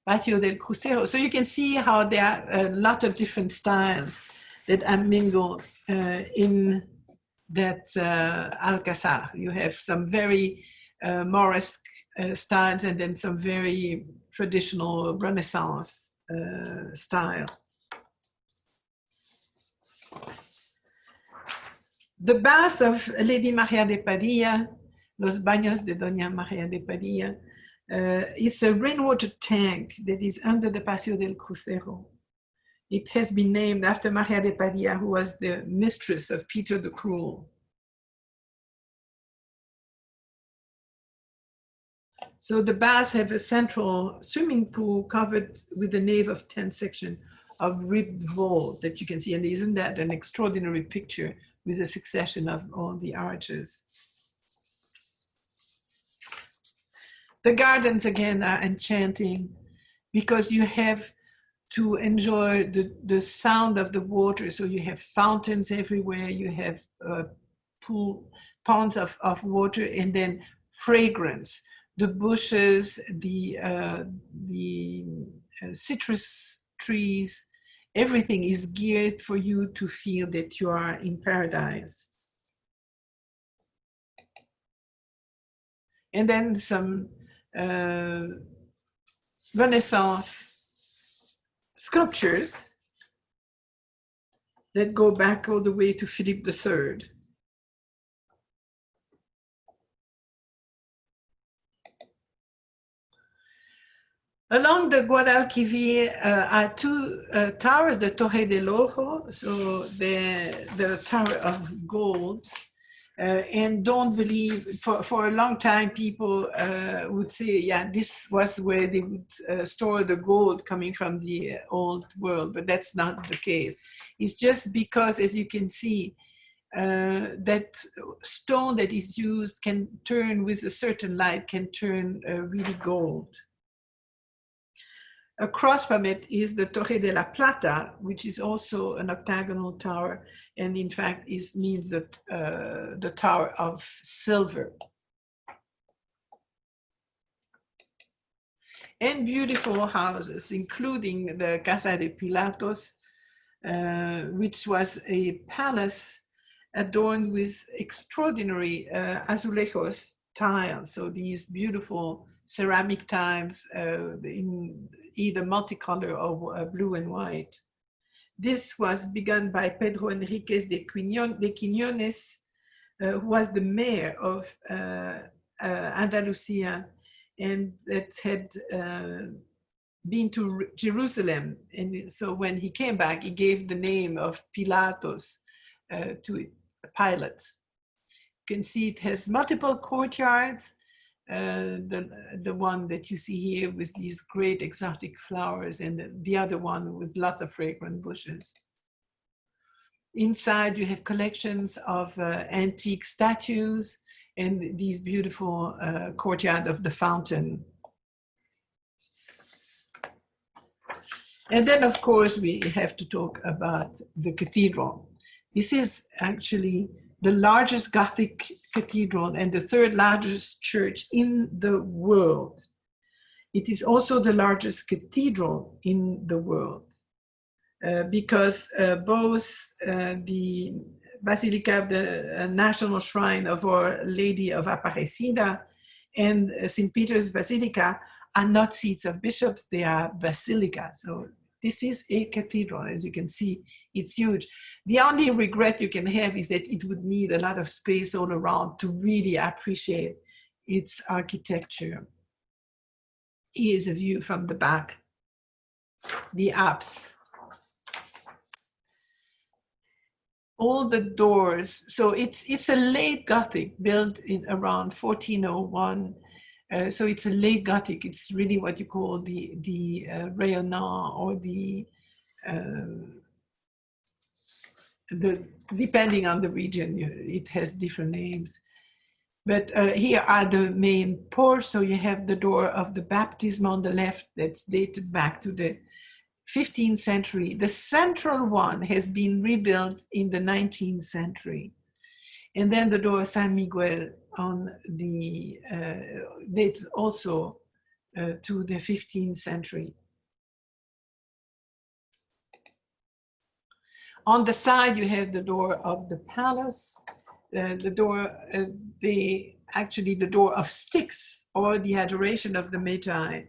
[SPEAKER 1] Patio del Crucero. So you can see how there are a lot of different styles that are mingled in that Alcazar. You have some very Moresque styles and then some very traditional Renaissance style. The baths of Lady Maria de Padilla, Los Baños de Doña Maria de Padilla, is a rainwater tank that is under the Patio del Crucero. It has been named after Maria de Padilla, who was the mistress of Peter the Cruel. So the baths have a central swimming pool covered with a nave of 10 section of ribbed vault that you can see. And isn't that an extraordinary picture with a succession of all the arches? The gardens again are enchanting because you have to enjoy the sound of the water. So you have fountains everywhere, you have ponds of water, and then fragrance. The bushes, the citrus trees, everything is geared for you to feel that you are in paradise. And then some Renaissance sculptures that go back all the way to Philip III. Along the Guadalquivir are two towers, the Torre del Ojo, so the Tower of Gold. And don't believe, for a long time, people would say, yeah, this was where they would store the gold coming from the old world, but that's not the case. It's just because, as you can see, that stone that is used can turn with a certain light, can turn really gold. Across from it is the Torre de la Plata, which is also an octagonal tower, and in fact means that the Tower of Silver. And beautiful houses, including the Casa de Pilatos, which was a palace adorned with extraordinary azulejos tiles. So these beautiful ceramic tiles in either multicolor or blue and white. This was begun by Pedro Enriquez de Quiñones, who was the mayor of Andalusia, and that had been to Jerusalem. And so when he came back, he gave the name of Pilatos to Pilate. You can see it has multiple courtyards. The one that you see here with these great exotic flowers, and the other one with lots of fragrant bushes. Inside you have collections of antique statues and these beautiful courtyard of the fountain. And then of course we have to talk about the cathedral. This is actually the largest Gothic cathedral and the third largest church in the world. It is also the largest cathedral in the world because both the Basilica of the National Shrine of Our Lady of Aparecida and St. Peter's Basilica are not seats of bishops, they are basilica. So this is a cathedral, as you can see, it's huge. The only regret you can have is that it would need a lot of space all around to really appreciate its architecture. Here's a view from the back, the apse. All the doors, so it's a late Gothic built in around 1401. So it's a late Gothic. It's really what you call the rayonnant, or the depending on the region, it has different names. But here are the main ports. So you have the door of the baptism on the left that's dated back to the 15th century. The central one has been rebuilt in the 19th century. And then the door of San Miguel on the, dates also to the 15th century. On the side, you have the door of the palace, the door of sticks, or the adoration of the Magi,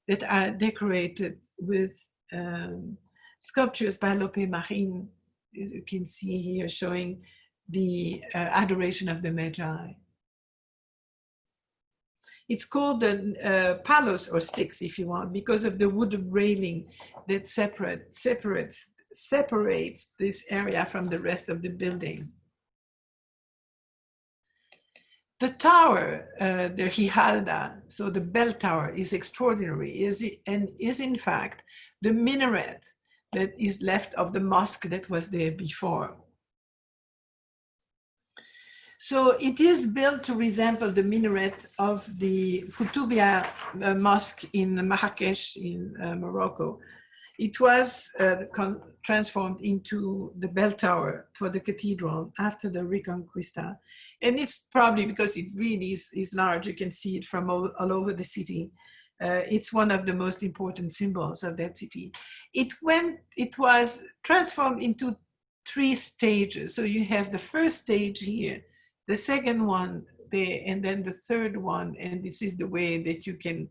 [SPEAKER 1] that are decorated with sculptures by Lope Marin, as you can see here, showing the adoration of the Magi. It's called the palos, or sticks, if you want, because of the wooden railing that separates this area from the rest of the building. The tower, the Rijalda, so the bell tower, is extraordinary, is in fact the minaret that is left of the mosque that was there before. So it is built to resemble the minaret of the Futubia mosque in Marrakesh in Morocco. It was transformed into the bell tower for the cathedral after the Reconquista. And it's probably because it really is large. You can see it from all over the city. It's one of the most important symbols of that city. It was transformed into 3 stages. So you have the first stage here, the second one there, and then the third one. And this is the way that you can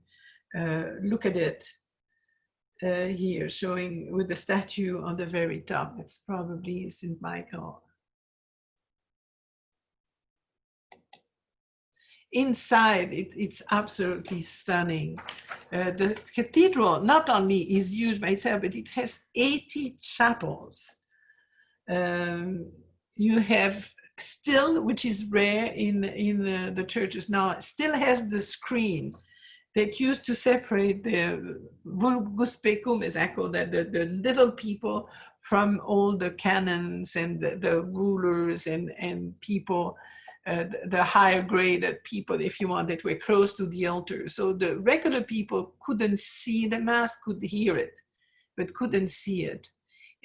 [SPEAKER 1] look at it. Here, showing with the statue on the very top. It's probably St. Michael. Inside, it's absolutely stunning. The cathedral not only is used by itself, but it has 80 chapels. You have still, which is rare in the churches now, still has the screen that used to separate the vulgus pecum, as I call that, the little people, from all the canons and the rulers and people, the higher graded people, if you want, that were close to the altar. So the regular people couldn't see the mass, could hear it, but couldn't see it.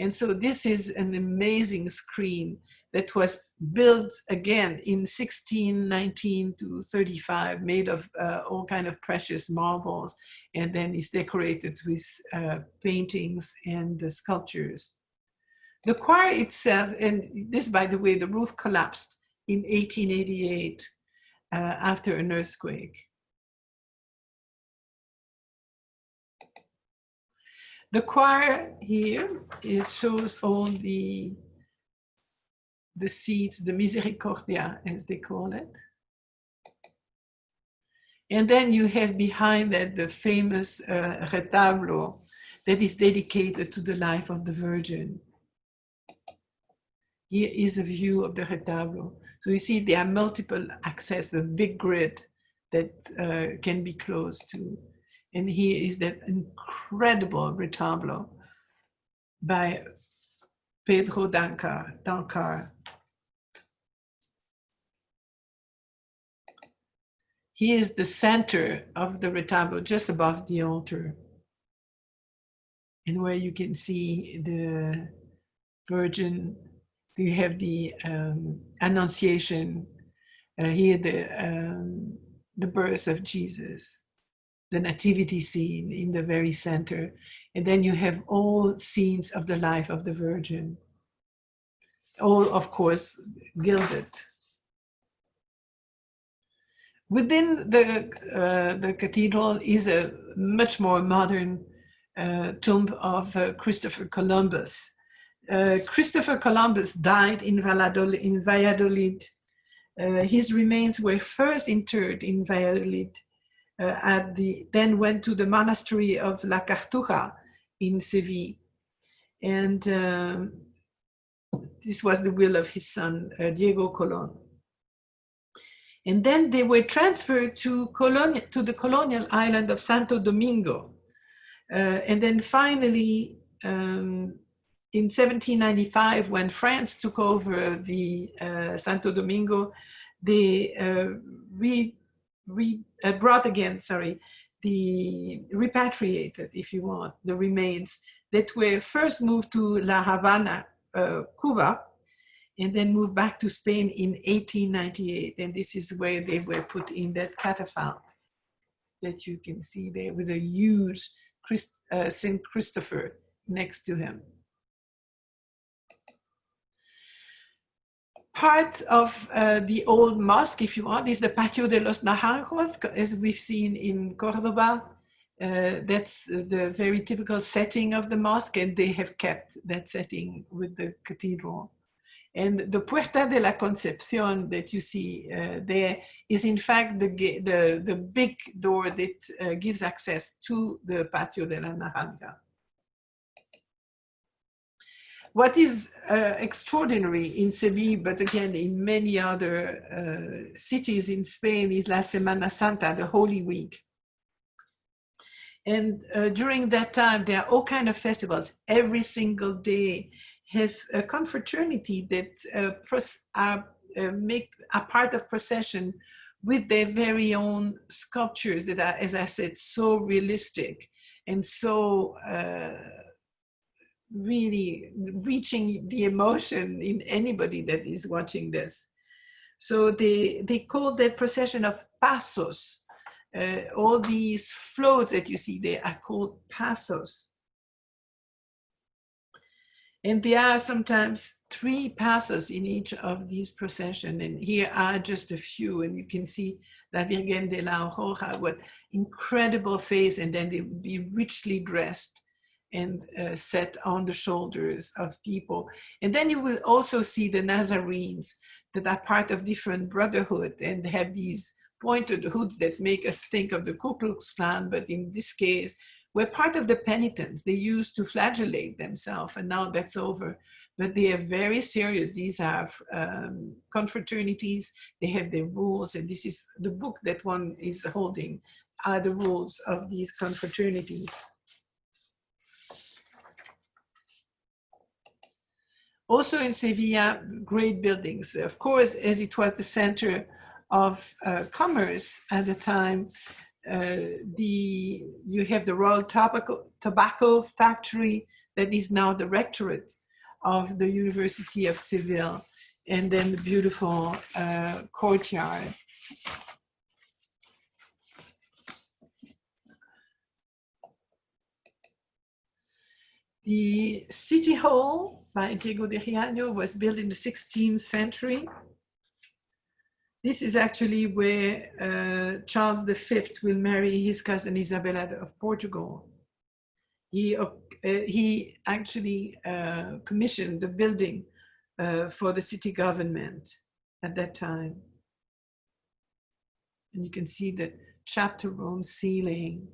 [SPEAKER 1] And so this is an amazing screen that was built again in 1619 to 35, made of all kind of precious marbles, and then is decorated with paintings and sculptures. The choir itself, and this, by the way, the roof collapsed in 1888 after an earthquake. The choir here shows all the seats, the misericordia, as they call it. And then you have behind that the famous retablo that is dedicated to the life of the Virgin. Here is a view of the retablo. So you see there are multiple access, the big grid that can be closed to. And here is that incredible retablo by Pedro Dancar. Here is the center of the retablo, just above the altar, and where you can see the Virgin. You have the Annunciation, here the birth of Jesus, the nativity scene in the very center. And then you have all scenes of the life of the Virgin, all, of course, gilded. Within the cathedral is a much more modern tomb of Christopher Columbus. Christopher Columbus died in Valladolid. His remains were first interred in Valladolid, then went to the monastery of La Cartuja in Seville. And this was the will of his son, Diego Colon. And then they were transferred to the colonial island of Santo Domingo. And then finally, in 1795, when France took over the Santo Domingo, they repatriated, if you want, the remains that were first moved to La Habana, Cuba, and then moved back to Spain in 1898. And this is where they were put in that catafalque that you can see there with a huge Saint Christopher next to him. Part of the old mosque, if you want, is the Patio de los Naranjos, as we've seen in Cordoba. That's the very typical setting of the mosque, and they have kept that setting with the cathedral. And the Puerta de la Concepción that you see there is in fact the big door that gives access to the Patio de la Naranja. What is extraordinary in Seville, but again in many other cities in Spain, is La Semana Santa, the Holy Week. And during that time, there are all kinds of festivals. Every single day has a confraternity that make a part of procession with their very own sculptures that are, as I said, so realistic and so really reaching the emotion in anybody that is watching this. So they call that procession of pasos. All these floats that you see there are called pasos. And there are sometimes 3 pasos in each of these processions. And here are just a few. And you can see La Virgen de la Aurora with incredible face, and then they will be richly dressed and set on the shoulders of people. And then you will also see the Nazarenes that are part of different brotherhood and have these pointed hoods that make us think of the Ku Klux Klan, but in this case, we're part of the penitents. They used to flagellate themselves, and now that's over. But they are very serious. These are confraternities. They have their rules, and this is the book that one is holding, are the rules of these confraternities. Also in Sevilla, great buildings. Of course, as it was the center of commerce at the time, you have the Royal Tobacco Factory that is now the rectorate of the University of Seville, and then the beautiful courtyard. The City Hall by Diego de Riaño was built in the 16th century. This is actually where Charles V will marry his cousin Isabella of Portugal. He actually commissioned the building for the city government at that time. And you can see the chapter room ceiling.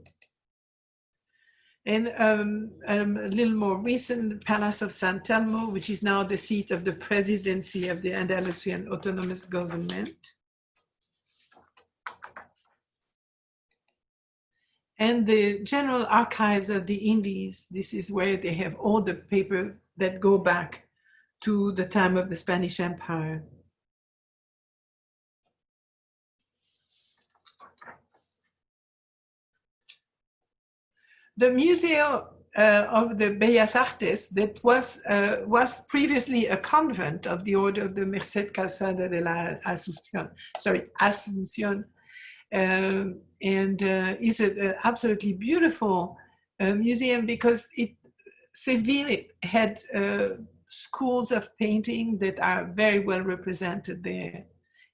[SPEAKER 1] And a little more recent, Palace of San Telmo, which is now the seat of the presidency of the Andalusian autonomous government. And the General Archives of the Indies, this is where they have all the papers that go back to the time of the Spanish Empire. The Museum of the Bellas Artes that was previously a convent of the Order of the Merced Calzada de la Asunción, and is an absolutely beautiful museum because Seville had schools of painting that are very well represented there.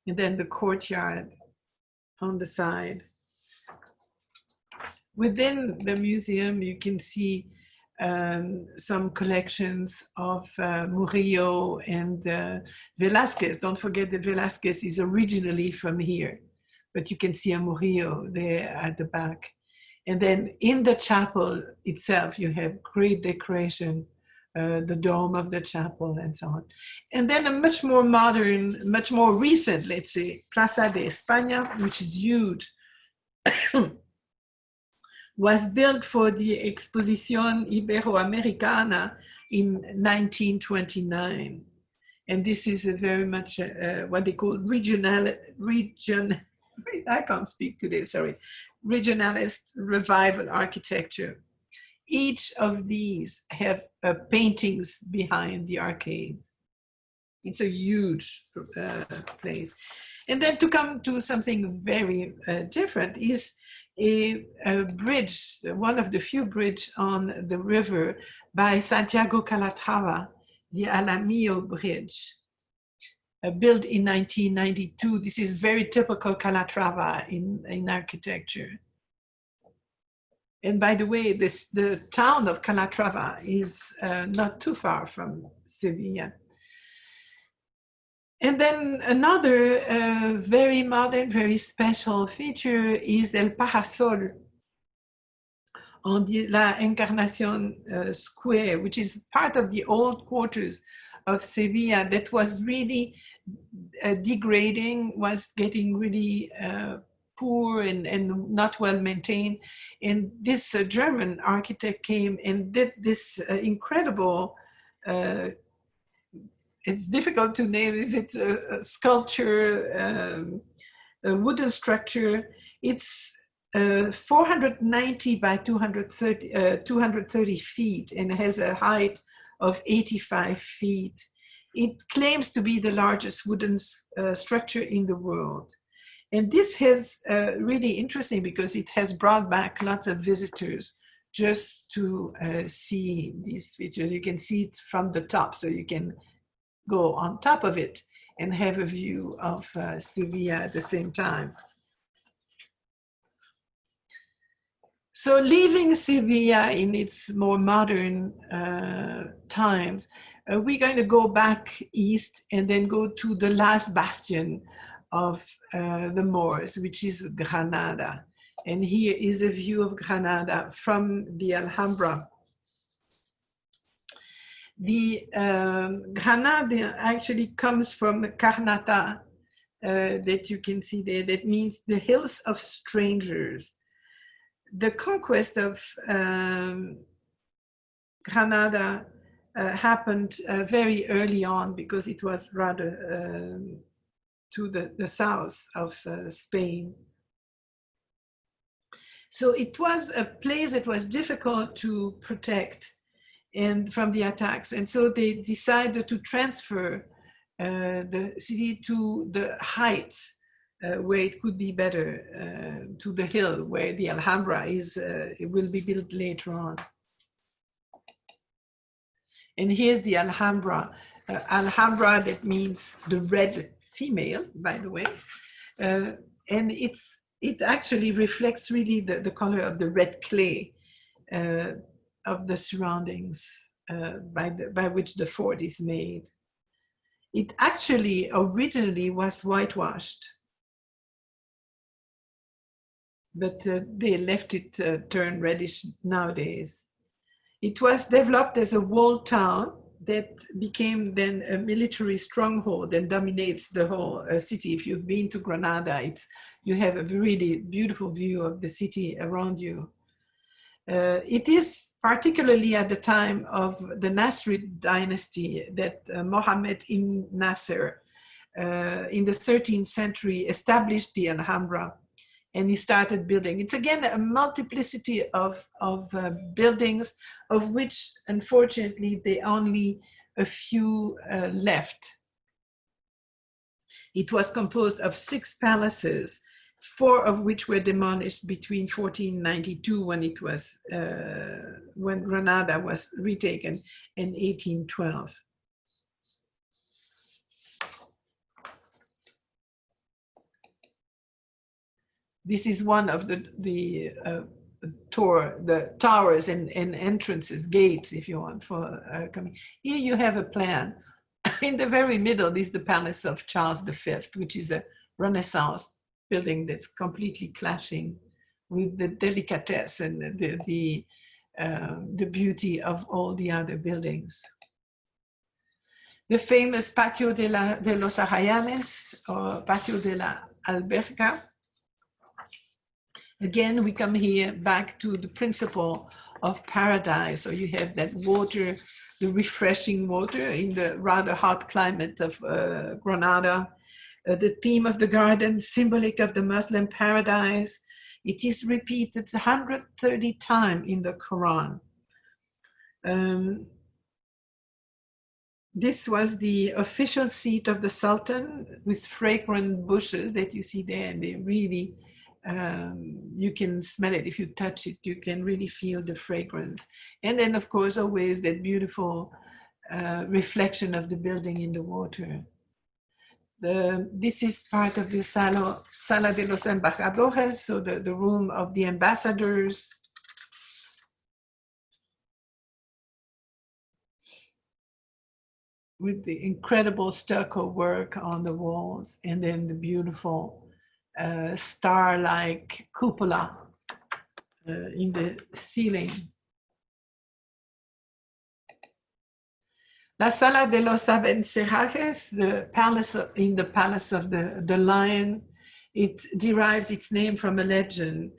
[SPEAKER 1] And then the courtyard on the side. Within the museum, you can see some collections of Murillo and Velázquez. Don't forget that Velázquez is originally from here, but you can see a Murillo there at the back. And then in the chapel itself, you have great decoration, the dome of the chapel and so on. And then a much more modern, much more recent, let's say, Plaza de España, which is huge, was built for the Exposición Iberoamericana in 1929. And this is a very much what they call I can't speak today, sorry, regionalist revival architecture. Each of these have paintings behind the arcades. It's a huge place. And then to come to something very different is a bridge, one of the few bridges on the river by Santiago Calatrava, the Alamillo Bridge, built in 1992. This is very typical Calatrava in architecture. And by the way, the town of Calatrava is not too far from Sevilla. And then another very modern, very special feature is El Parasol on the La Encarnación Square, which is part of the old quarters of Sevilla that was really degrading, was getting really poor and not well maintained. And this German architect came and did this incredible it's difficult to name. Is it a sculpture, a wooden structure? It's 490 by 230 feet and has a height of 85 feet. It claims to be the largest wooden structure in the world. And this is really interesting because it has brought back lots of visitors just to see these features. You can see it from the top, so you can go on top of it and have a view of Sevilla at the same time. So leaving Sevilla in its more modern times, we're going to go back east and then go to the last bastion of the Moors, which is Granada. And here is a view of Granada from the Alhambra. The Granada actually comes from Carnata, that you can see there. That means the hills of strangers. The conquest of Granada happened very early on because it was rather to the south of Spain. So it was a place that was difficult to protect and from the attacks. And so they decided to transfer the city to the heights where it could be better, to the hill where the Alhambra is, it will be built later on. And here's the Alhambra. Alhambra, that means the red female, by the way. And it actually reflects really the color of the red clay of the surroundings by which the fort is made. It actually originally was whitewashed, but they left it turn reddish nowadays. It was developed as a walled town that became then a military stronghold and dominates the whole city. If you've been to Granada, you have a really beautiful view of the city around you. It is particularly at the time of the Nasrid dynasty that Mohammed ibn Nasser in the 13th century established the Alhambra, and he started building. It's again a multiplicity of buildings, of which unfortunately there are only a few left. It was composed of 6 palaces, 4 of which were demolished between 1492 when it was when Granada was retaken, and 1812. this is one of the towers and entrances, gates, if you want, for coming. Here you have a plan. In the very middle is the Palace of Charles V, which is a Renaissance building that's completely clashing with the delicatesse and the beauty of all the other buildings. The famous Patio de los Arrayanes, or Patio de la Alberca. Again, we come here back to the principle of paradise. So you have that water, the refreshing water in the rather hot climate of Granada. The theme of the garden, symbolic of the Muslim paradise. It is repeated 130 times in the Quran. This was the official seat of the Sultan, with fragrant bushes that you see there, and they really, you can smell it. If you touch it, you can really feel the fragrance. And then, of course, always that beautiful reflection of the building in the water. This is part of the Sala de los Embajadores, so the room of the ambassadors. With the incredible stucco work on the walls, and then the beautiful star-like cupola in the ceiling. La Sala de los Abencerrajes, the palace in the Palace of the Lion, it derives its name from a legend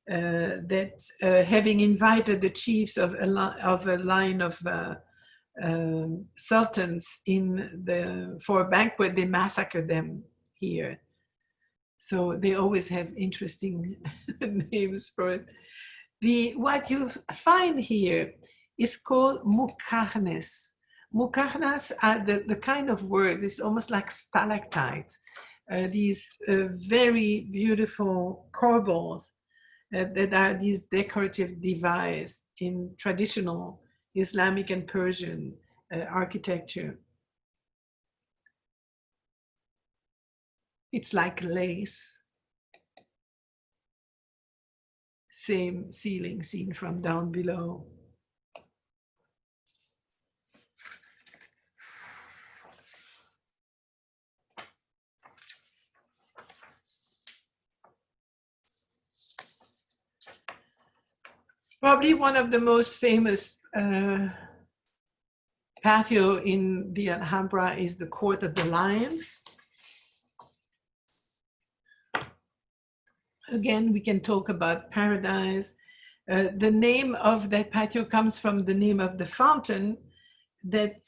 [SPEAKER 1] that having invited the chiefs of a line of sultans for a banquet, they massacred them here. So they always have interesting names for it. What you find here is called mukarnes. Mukarnas are the kind of work, it's almost like stalactites, these very beautiful corbels that are these decorative devices in traditional Islamic and Persian architecture. It's like lace. Same ceiling seen from down below. Probably one of the most famous patio in the Alhambra is the Court of the Lions. Again, we can talk about paradise. The name of that patio comes from the name of the fountain that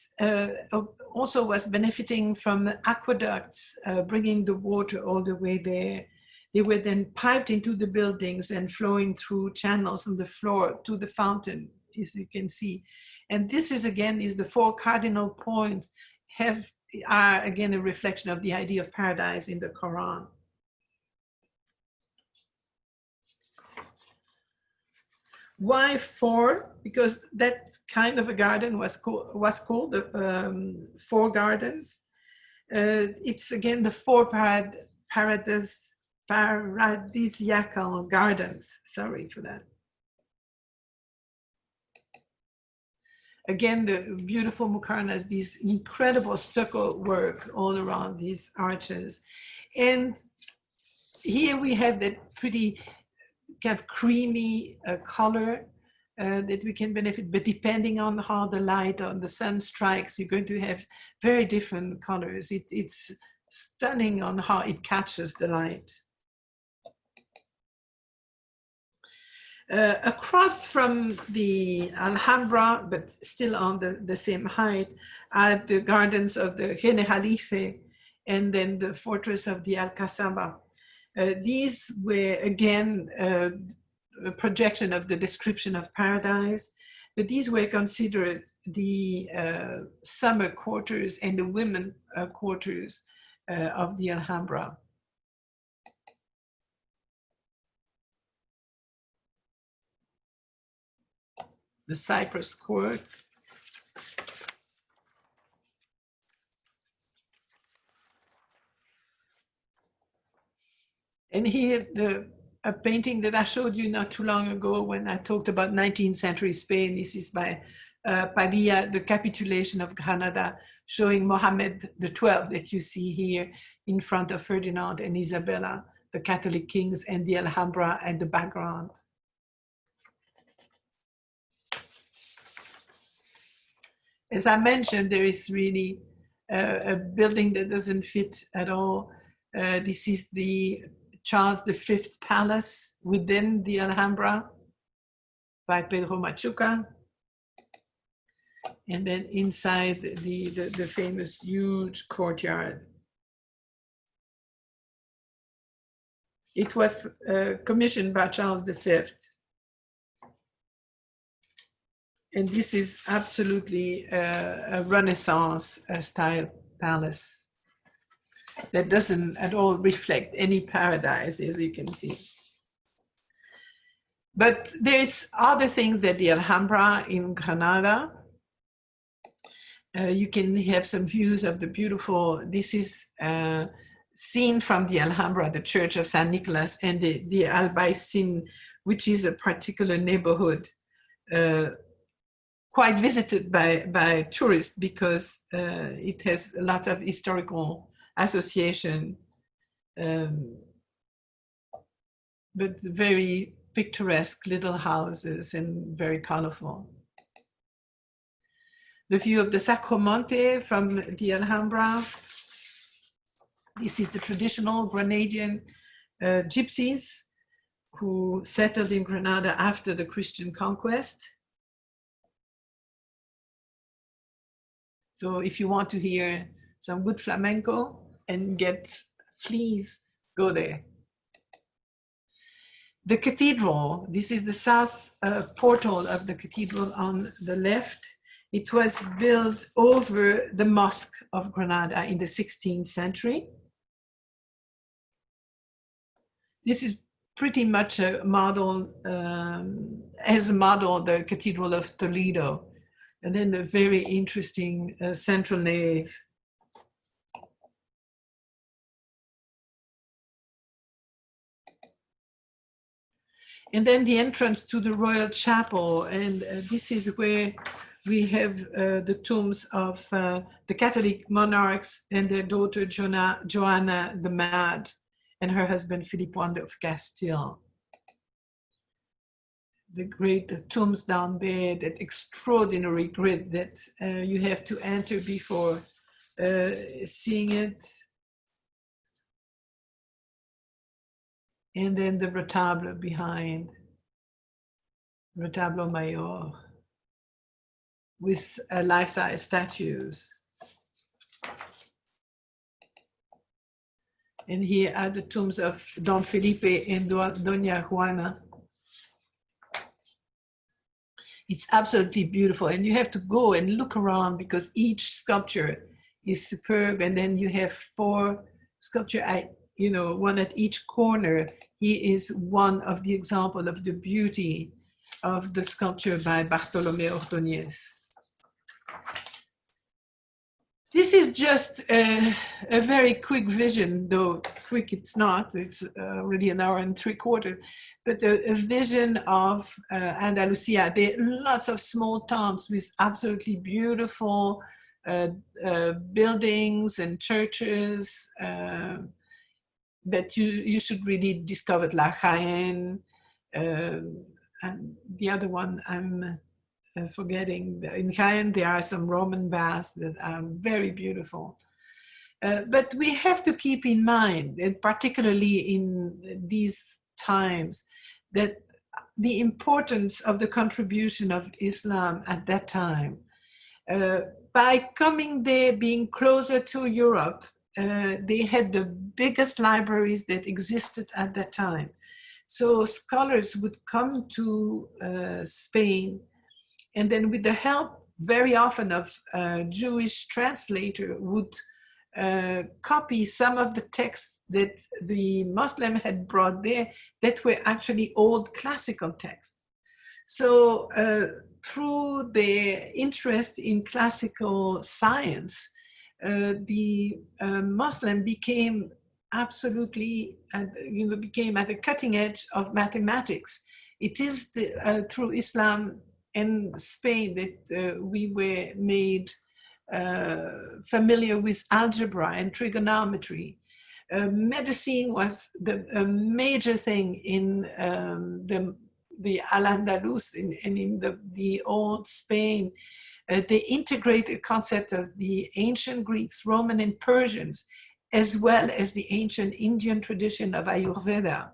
[SPEAKER 1] also was benefiting from the aqueducts, bringing the water all the way there. They were then piped into the buildings and flowing through channels on the floor to the fountain, as you can see. And this is again, is the four cardinal points are again a reflection of the idea of paradise in the Quran. Why four? Because that kind of a garden was called the Four Gardens. It's again the four paradisiacal gardens. Sorry for that. Again, the beautiful mukarnas, these incredible stucco work all around these arches. And here we have that pretty kind of creamy color that we can benefit, but depending on how the light on the sun strikes, you're going to have very different colors. It's stunning on how it catches the light. Across from the Alhambra, but still on the same height, are the gardens of the Generalife and then the fortress of the Alcazaba. These were again a projection of the description of paradise, but these were considered the summer quarters and the women quarters of the Alhambra. The Cyprus court. And here the a painting that I showed you not too long ago when I talked about 19th century Spain. This is by Padilla, The Capitulation of Granada, showing Mohammed XII that you see here in front of Ferdinand and Isabella, the Catholic kings, and the Alhambra at the background. As I mentioned, there is really a building that doesn't fit at all. This is the Charles V Palace within the Alhambra by Pedro Machuca. And then inside the famous huge courtyard. It was commissioned by Charles V. And this is absolutely a Renaissance style palace that doesn't at all reflect any paradise, as you can see. But there's other things that the Alhambra in Granada. You can have some views of the beautiful, this is seen from the Alhambra, the Church of San Nicolas, and the Albaicin, which is a particular neighborhood quite visited by tourists because it has a lot of historical association, but very picturesque little houses and very colorful. The view of the Sacromonte from the Alhambra. This is the traditional Grenadian gypsies who settled in Granada after the Christian conquest. So if you want to hear some good flamenco and get fleas, go there. The cathedral, this is the south portal of the cathedral on the left. It was built over the Mosque of Granada in the 16th century. This is pretty much a model, as a model, the Cathedral of Toledo. And then a very interesting central nave. And then the entrance to the Royal Chapel. And this is where we have the tombs of the Catholic monarchs and their daughter Joanna the Mad and her husband Philip I of Castile. The great tombs down there, that extraordinary grid that you have to enter before seeing it. And then the retablo behind, retablo mayor, with life-size statues. And here are the tombs of Don Felipe and Doña Juana. It's absolutely beautiful, and you have to go and look around because each sculpture is superb. And then you have 4 sculptures, one at each corner. He is one of the example of the beauty of the sculpture by Bartolomé Ordóñez. This is just a very quick vision, though quick it's not, it's already an hour and 3/4, but a vision of Andalusia. There are lots of small towns with absolutely beautiful buildings and churches that you should really discover. La Jaén, and the other one I'm forgetting. In Jaén, there are some Roman baths that are very beautiful. But we have to keep in mind, and particularly in these times, that the importance of the contribution of Islam at that time. By coming there, being closer to Europe, they had the biggest libraries that existed at that time. So scholars would come to Spain, and then with the help very often of a Jewish translator would copy some of the texts that the Muslim had brought there that were actually old classical texts. So through their interest in classical science, the Muslim became absolutely, became at the cutting edge of mathematics. It is through Islam and Spain that we were made familiar with algebra and trigonometry. Medicine was a major thing in the Al-Andalus and in the old Spain. They integrated concept of the ancient Greeks, Roman, and Persians, as well as the ancient Indian tradition of Ayurveda.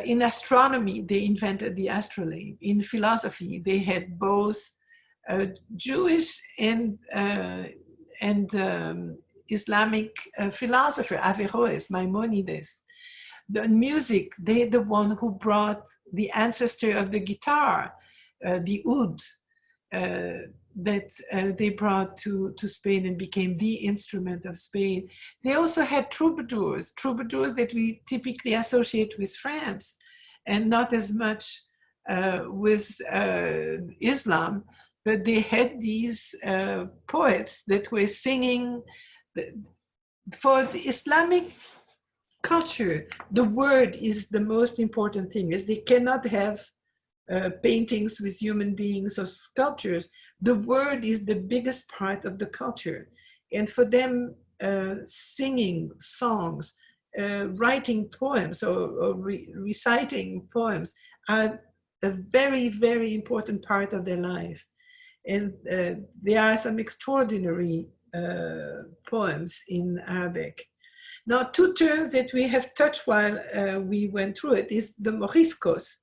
[SPEAKER 1] In astronomy, they invented the astrolabe. In philosophy, they had both Jewish and Islamic philosopher, Averroes, Maimonides. The music, they're the one who brought the ancestor of the guitar, the oud, that they brought to Spain and became the instrument of Spain. They also had troubadours that we typically associate with France and not as much with Islam, but they had these poets that were singing. For the Islamic culture, the word is the most important thing, as they cannot have paintings with human beings or sculptures. The word is the biggest part of the culture. And for them, singing songs, writing poems or reciting poems are a very, very important part of their life. And there are some extraordinary poems in Arabic. Now, two terms that we have touched while we went through it is the Moriscos.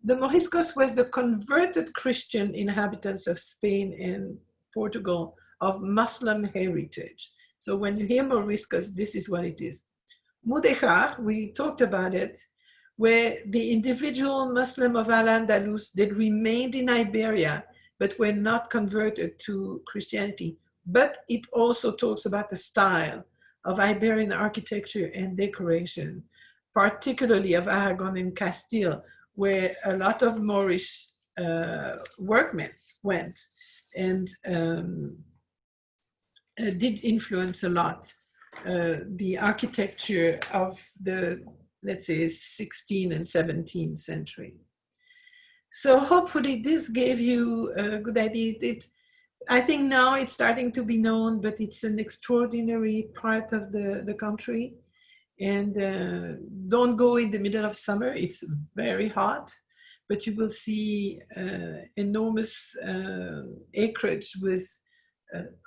[SPEAKER 1] The Moriscos was the converted Christian inhabitants of Spain and Portugal of Muslim heritage. So when you hear Moriscos, this is what it is. Mudéjar, we talked about it, were the individual Muslim of Al-Andalus that remained in Iberia, but were not converted to Christianity. But it also talks about the style of Iberian architecture and decoration, particularly of Aragon and Castile, where a lot of Moorish workmen went and did influence a lot the architecture of the, let's say, 16th and 17th century. So hopefully this gave you a good idea. I think now it's starting to be known, but it's an extraordinary part of the country. And don't go in the middle of summer, it's very hot, but you will see enormous acreage with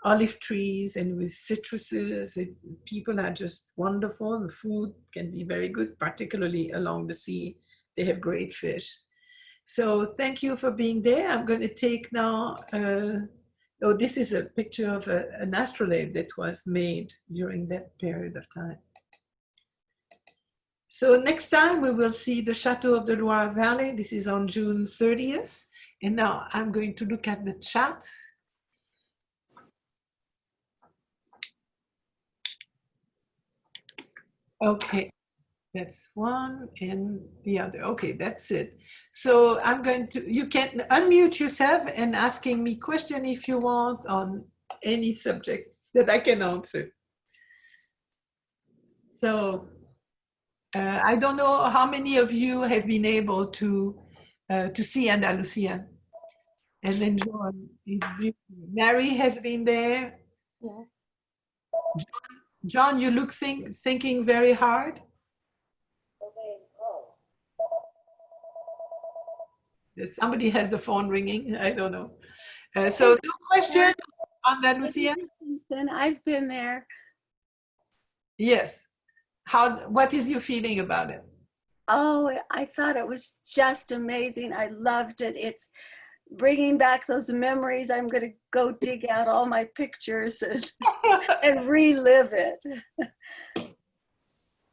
[SPEAKER 1] olive trees and with citruses. People are just wonderful. The food can be very good, particularly along the sea. They have great fish. So thank you for being there. I'm going to take now, oh, this is a picture of an astrolabe that was made during that period of time. So next time we will see the Chateau of the Loire Valley. This is on June 30th. And now I'm going to look at the chat. Okay, that's one and the other. Okay, that's it. So I'm going to, you can unmute yourself and asking me question if you want on any subject that I can answer. So I don't know how many of you have been able to see Andalusia and enjoy. It's beautiful. Mary has been there.
[SPEAKER 5] Yeah.
[SPEAKER 1] John, you look thinking very hard. Somebody has the phone ringing. I don't know. So no question on Andalusia?
[SPEAKER 7] I've been there.
[SPEAKER 1] Yes. What is your feeling about it?
[SPEAKER 7] Oh, I thought it was just amazing. I loved it. It's bringing back those memories. I'm going to go dig out all my pictures and relive it.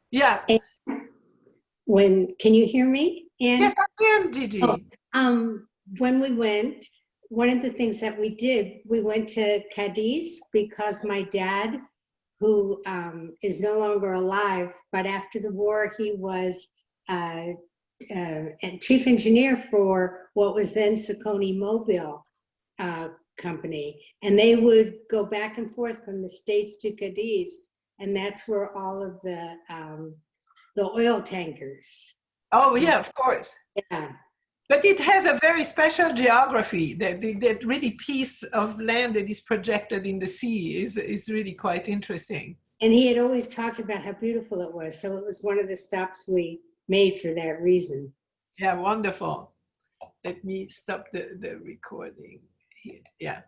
[SPEAKER 1] Yeah.
[SPEAKER 8] Can you hear me?
[SPEAKER 1] Yes, I can, Gigi.
[SPEAKER 8] When we went, one of the things that we did, we went to Cadiz because my dad, who is no longer alive, but after the war, he was chief engineer for what was then Sacconi Mobile company. And they would go back and forth from the States to Cadiz. and that's where all of the oil tankers.
[SPEAKER 1] Oh yeah, of course.
[SPEAKER 8] Yeah.
[SPEAKER 1] But it has a very special geography. That really piece of land that is projected in the sea is really quite interesting.
[SPEAKER 8] And he had always talked about how beautiful it was. So it was one of the stops we made for that reason.
[SPEAKER 1] Yeah, wonderful. Let me stop the recording here. Yeah.